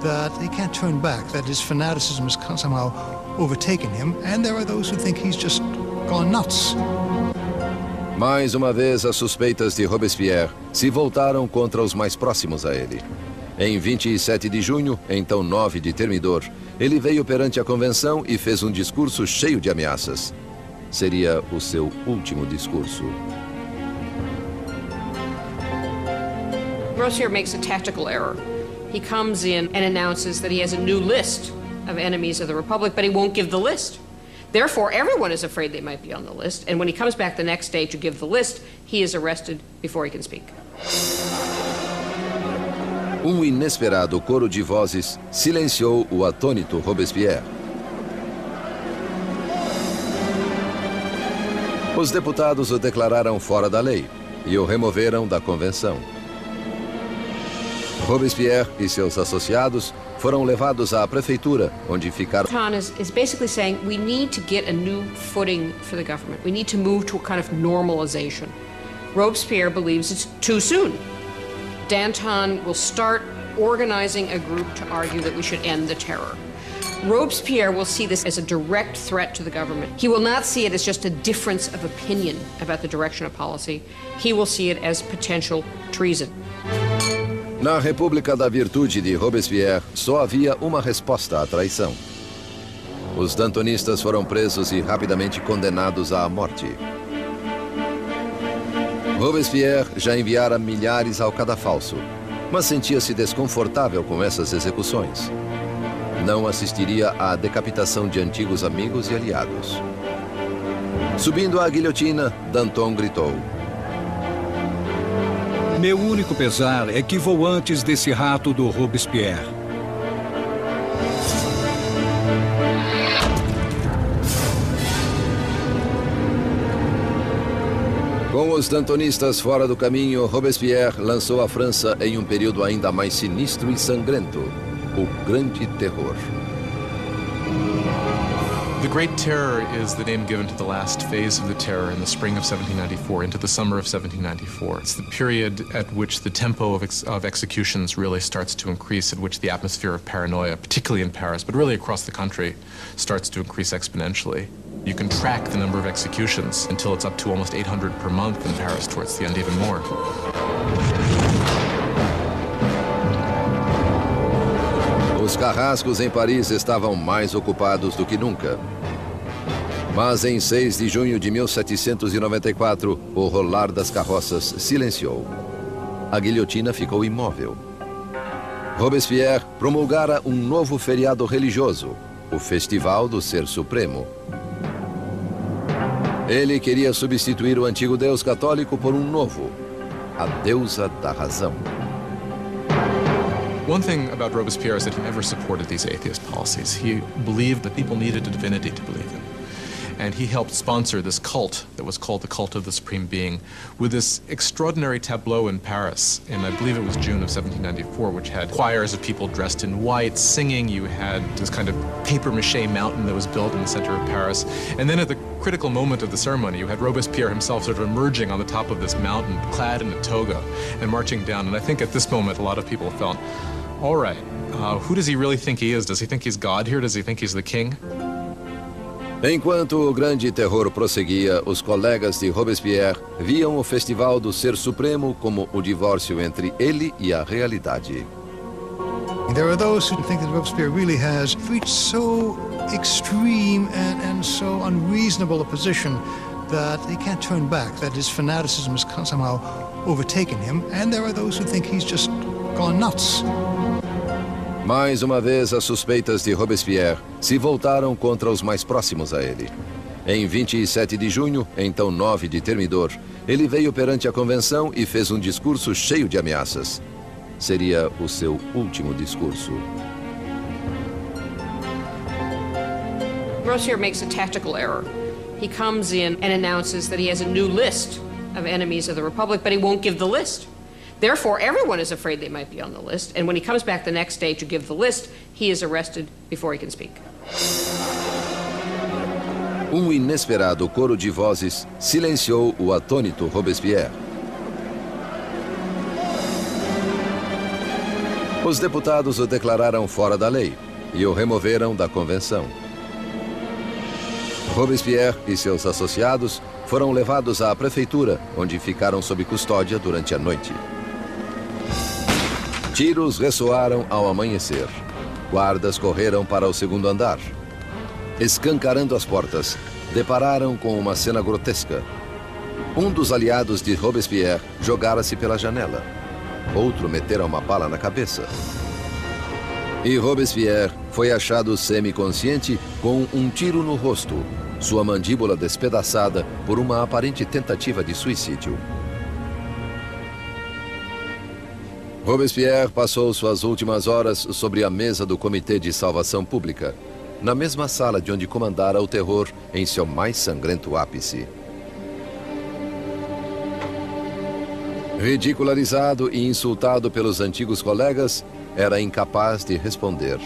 [SPEAKER 11] that he can't turn back, that his fanaticism has somehow overtaken him, and there are those who think he's just gone nuts.
[SPEAKER 1] Mais uma vez, as suspeitas de Robespierre se voltaram contra os mais próximos a ele. Em 27 de junho, então 9 de Termidor, ele veio perante a convenção e fez um discurso cheio de ameaças. Seria o seu último discurso.
[SPEAKER 9] Robespierre makes a tactical error. He comes in and announces that he has a new list of enemies of the Republic, but he won't give the list. Therefore, everyone is afraid they might be on the list, and when he comes back the next day to give the list, he is arrested before he can speak.
[SPEAKER 1] Inesperado coro de vozes silenciou o atônito Robespierre. Os deputados o declararam fora da lei e o removeram da convenção. Robespierre e seus associados foram levados à prefeitura, onde ficaram.
[SPEAKER 9] Danton is basically saying we need to get a new footing for the government. We need to move to a kind of normalization. Robespierre believes it's too soon. Danton will start organizing a group to argue that we should end the terror. Robespierre will see this as a direct threat to the government. He will not see it as just a difference of opinion about the direction of policy. He will see it as potential treason.
[SPEAKER 1] Na República da Virtude de Robespierre, só havia uma resposta à traição. Os dantonistas foram presos e rapidamente condenados à morte. Robespierre já enviara milhares ao cadafalso, mas sentia-se desconfortável com essas execuções. Não assistiria à decapitação de antigos amigos e aliados. Subindo à guilhotina, Danton gritou:
[SPEAKER 10] Meu único pesar é que vou antes desse rato do Robespierre.
[SPEAKER 1] Com os dantonistas fora do caminho, Robespierre lançou a França em um período ainda mais sinistro e sangrento, o Grande Terror.
[SPEAKER 2] The Great Terror is the name given to the last phase of the terror in the spring of 1794 into the summer of 1794. It's the period at which the tempo of executions really starts to increase, at which the atmosphere of paranoia, particularly in Paris, but really across the country, starts to increase exponentially. You can track the number of executions until it's up to almost 800 per month in Paris, towards the end even more.
[SPEAKER 1] Os carrascos em Paris estavam mais ocupados do que nunca. Mas em 6 de junho de 1794, o rolar das carroças silenciou. A guilhotina ficou imóvel. Robespierre promulgara um novo feriado religioso, o Festival do Ser Supremo. Ele queria substituir o antigo Deus católico por um novo, a deusa da razão.
[SPEAKER 2] One thing about Robespierre is that he never supported these atheist policies. He believed that people needed a divinity to believe in. And he helped sponsor this cult that was called the Cult of the Supreme Being with this extraordinary tableau in Paris in, I believe it was June of 1794, which had choirs of people dressed in white singing. You had this kind of papier-mâché mountain that was built in the center of Paris. And then at the critical moment of the ceremony, you had Robespierre himself sort of emerging on the top of this mountain, clad in a toga, and marching down. And I think at this moment, a lot of people felt, all right, who does he really think he is? Does he think he's God here? Does he think he's the king?
[SPEAKER 1] Enquanto o Grande Terror prosseguia, os colegas de Robespierre viam o Festival do Ser Supremo como o divórcio entre ele e a realidade.
[SPEAKER 11] There are those who think that Robespierre really has reached so extreme and so unreasonable a position that he can't turn back, that his fanaticism has somehow overtaken him, and there are those who think he's just gone nuts.
[SPEAKER 1] Mais uma vez, as suspeitas de Robespierre se voltaram contra os mais próximos a ele. Em 27 de junho, então 9 de Termidor, ele veio perante a convenção e fez um discurso cheio de ameaças. seria o seu último discurso.
[SPEAKER 9] Robespierre makes a tactical error. He comes in and announces that he has a new list of enemies of the Republic, but he won't give the list. Therefore, everyone is afraid they might be on the list, and when he comes back the next day to give the list, he is arrested before he can speak.
[SPEAKER 1] Inesperado coro de vozes silenciou o atônito Robespierre. Os deputados o declararam fora da lei e o removeram da convenção. Robespierre e seus associados foram levados à prefeitura, onde ficaram sob custódia durante a noite. Tiros ressoaram ao amanhecer. Guardas correram para o segundo andar. Escancarando as portas, depararam com uma cena grotesca. Um dos aliados de Robespierre jogara-se pela janela. Outro metera uma bala na cabeça. E Robespierre foi achado semiconsciente com um tiro no rosto, sua mandíbula despedaçada por uma aparente tentativa de suicídio. Robespierre passou suas últimas horas sobre a mesa do Comitê de Salvação Pública, na mesma sala de onde comandara o terror em seu mais sangrento ápice. Ridicularizado e insultado pelos antigos colegas, era incapaz de responder.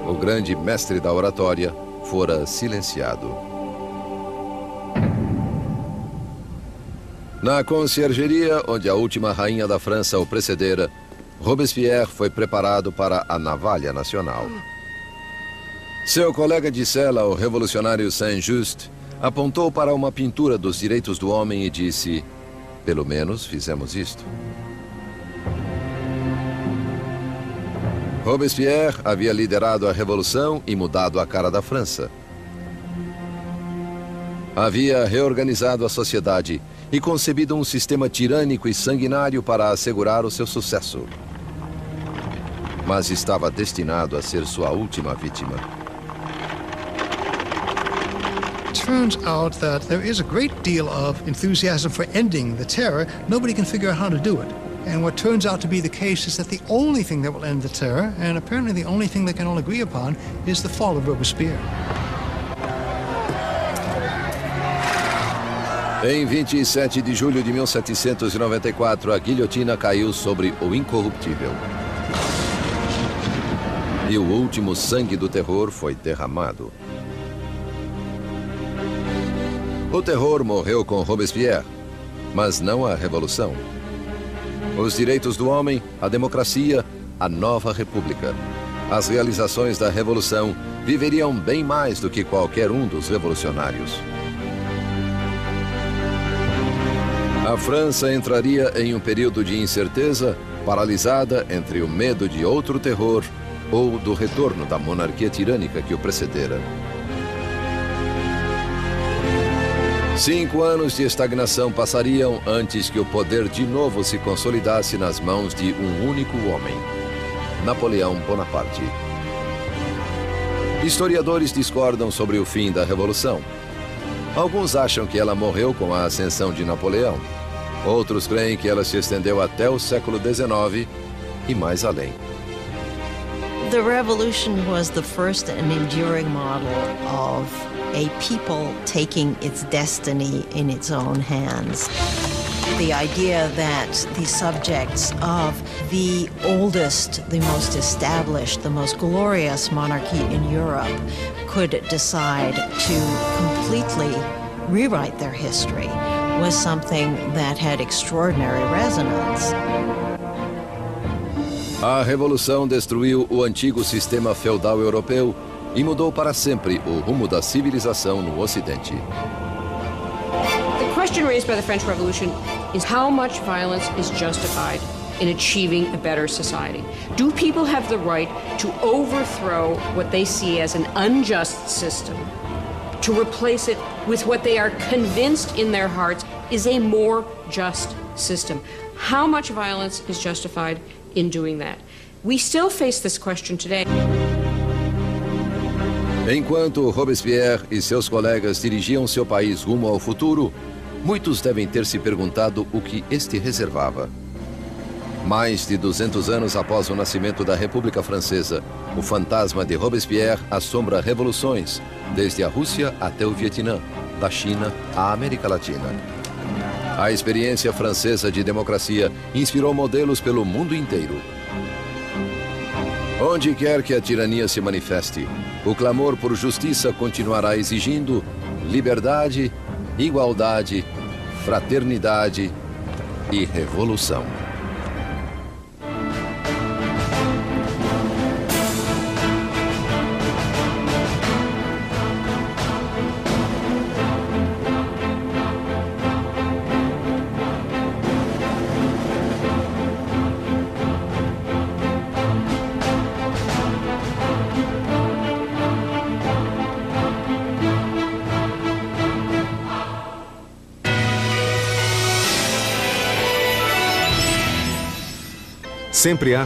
[SPEAKER 1] O grande mestre da oratória fora silenciado. Na conciergeria, onde a última rainha da França o precedera, Robespierre foi preparado para a navalha nacional. Seu colega de cela, o revolucionário Saint-Just, apontou para uma pintura dos direitos do homem e disse: "Pelo menos fizemos isto." Robespierre havia liderado a revolução e mudado a cara da França. Havia reorganizado a sociedade e concebido um sistema tirânico e sanguinário para assegurar o seu sucesso. Mas estava destinado a ser sua última vítima.
[SPEAKER 11] Turns out that there is a great deal of enthusiasm for ending the terror. Nobody can figure out how to do it. And what turns out to be the case is that the only thing that will end the terror, and apparently the only thing they can all agree upon, is the fall of Robespierre.
[SPEAKER 1] Em 27 de julho de 1794, a guilhotina caiu sobre o incorruptível. E o último sangue do terror foi derramado. O terror morreu com Robespierre, mas não a revolução. Os direitos do homem, a democracia, a nova república. As realizações da revolução viveriam bem mais do que qualquer um dos revolucionários. A França entraria em um período de incerteza, paralisada entre o medo de outro terror ou do retorno da monarquia tirânica que o precedera. 5 anos de estagnação passariam antes que o poder de novo se consolidasse nas mãos de um único homem, Napoleão Bonaparte. Historiadores discordam sobre o fim da Revolução. Alguns acham que ela morreu com a ascensão de Napoleão. Outros creem que ela se estendeu até o século XIX e mais além.
[SPEAKER 8] The revolution was the first and enduring model of a people taking its destiny in its own hands. The idea that the subjects of the oldest, the most established, the most glorious monarchy in Europe could decide to completely rewrite their history was something that had extraordinary resonance.
[SPEAKER 1] A Revolução destruiu o antigo sistema feudal europeu e mudou para sempre o rumo da civilização no Ocidente.
[SPEAKER 9] The question raised by the French Revolution is how much violence is justified in achieving a better society. Do people have the right to overthrow what they see as an unjust system, to replace it with what they are convinced in their hearts is a more just system? How much violence is justified in doing that? We still face this question today.
[SPEAKER 1] Enquanto Robespierre e seus colegas dirigiam seu país rumo ao futuro, muitos devem ter se perguntado o que este reservava. Mais de 200 anos após o nascimento da República Francesa, o fantasma de Robespierre assombra revoluções, desde a Rússia até o Vietnã, da China à América Latina. A experiência francesa de democracia inspirou modelos pelo mundo inteiro. Onde quer que a tirania se manifeste, o clamor por justiça continuará exigindo liberdade, igualdade, fraternidade e revolução.
[SPEAKER 14] Sempre há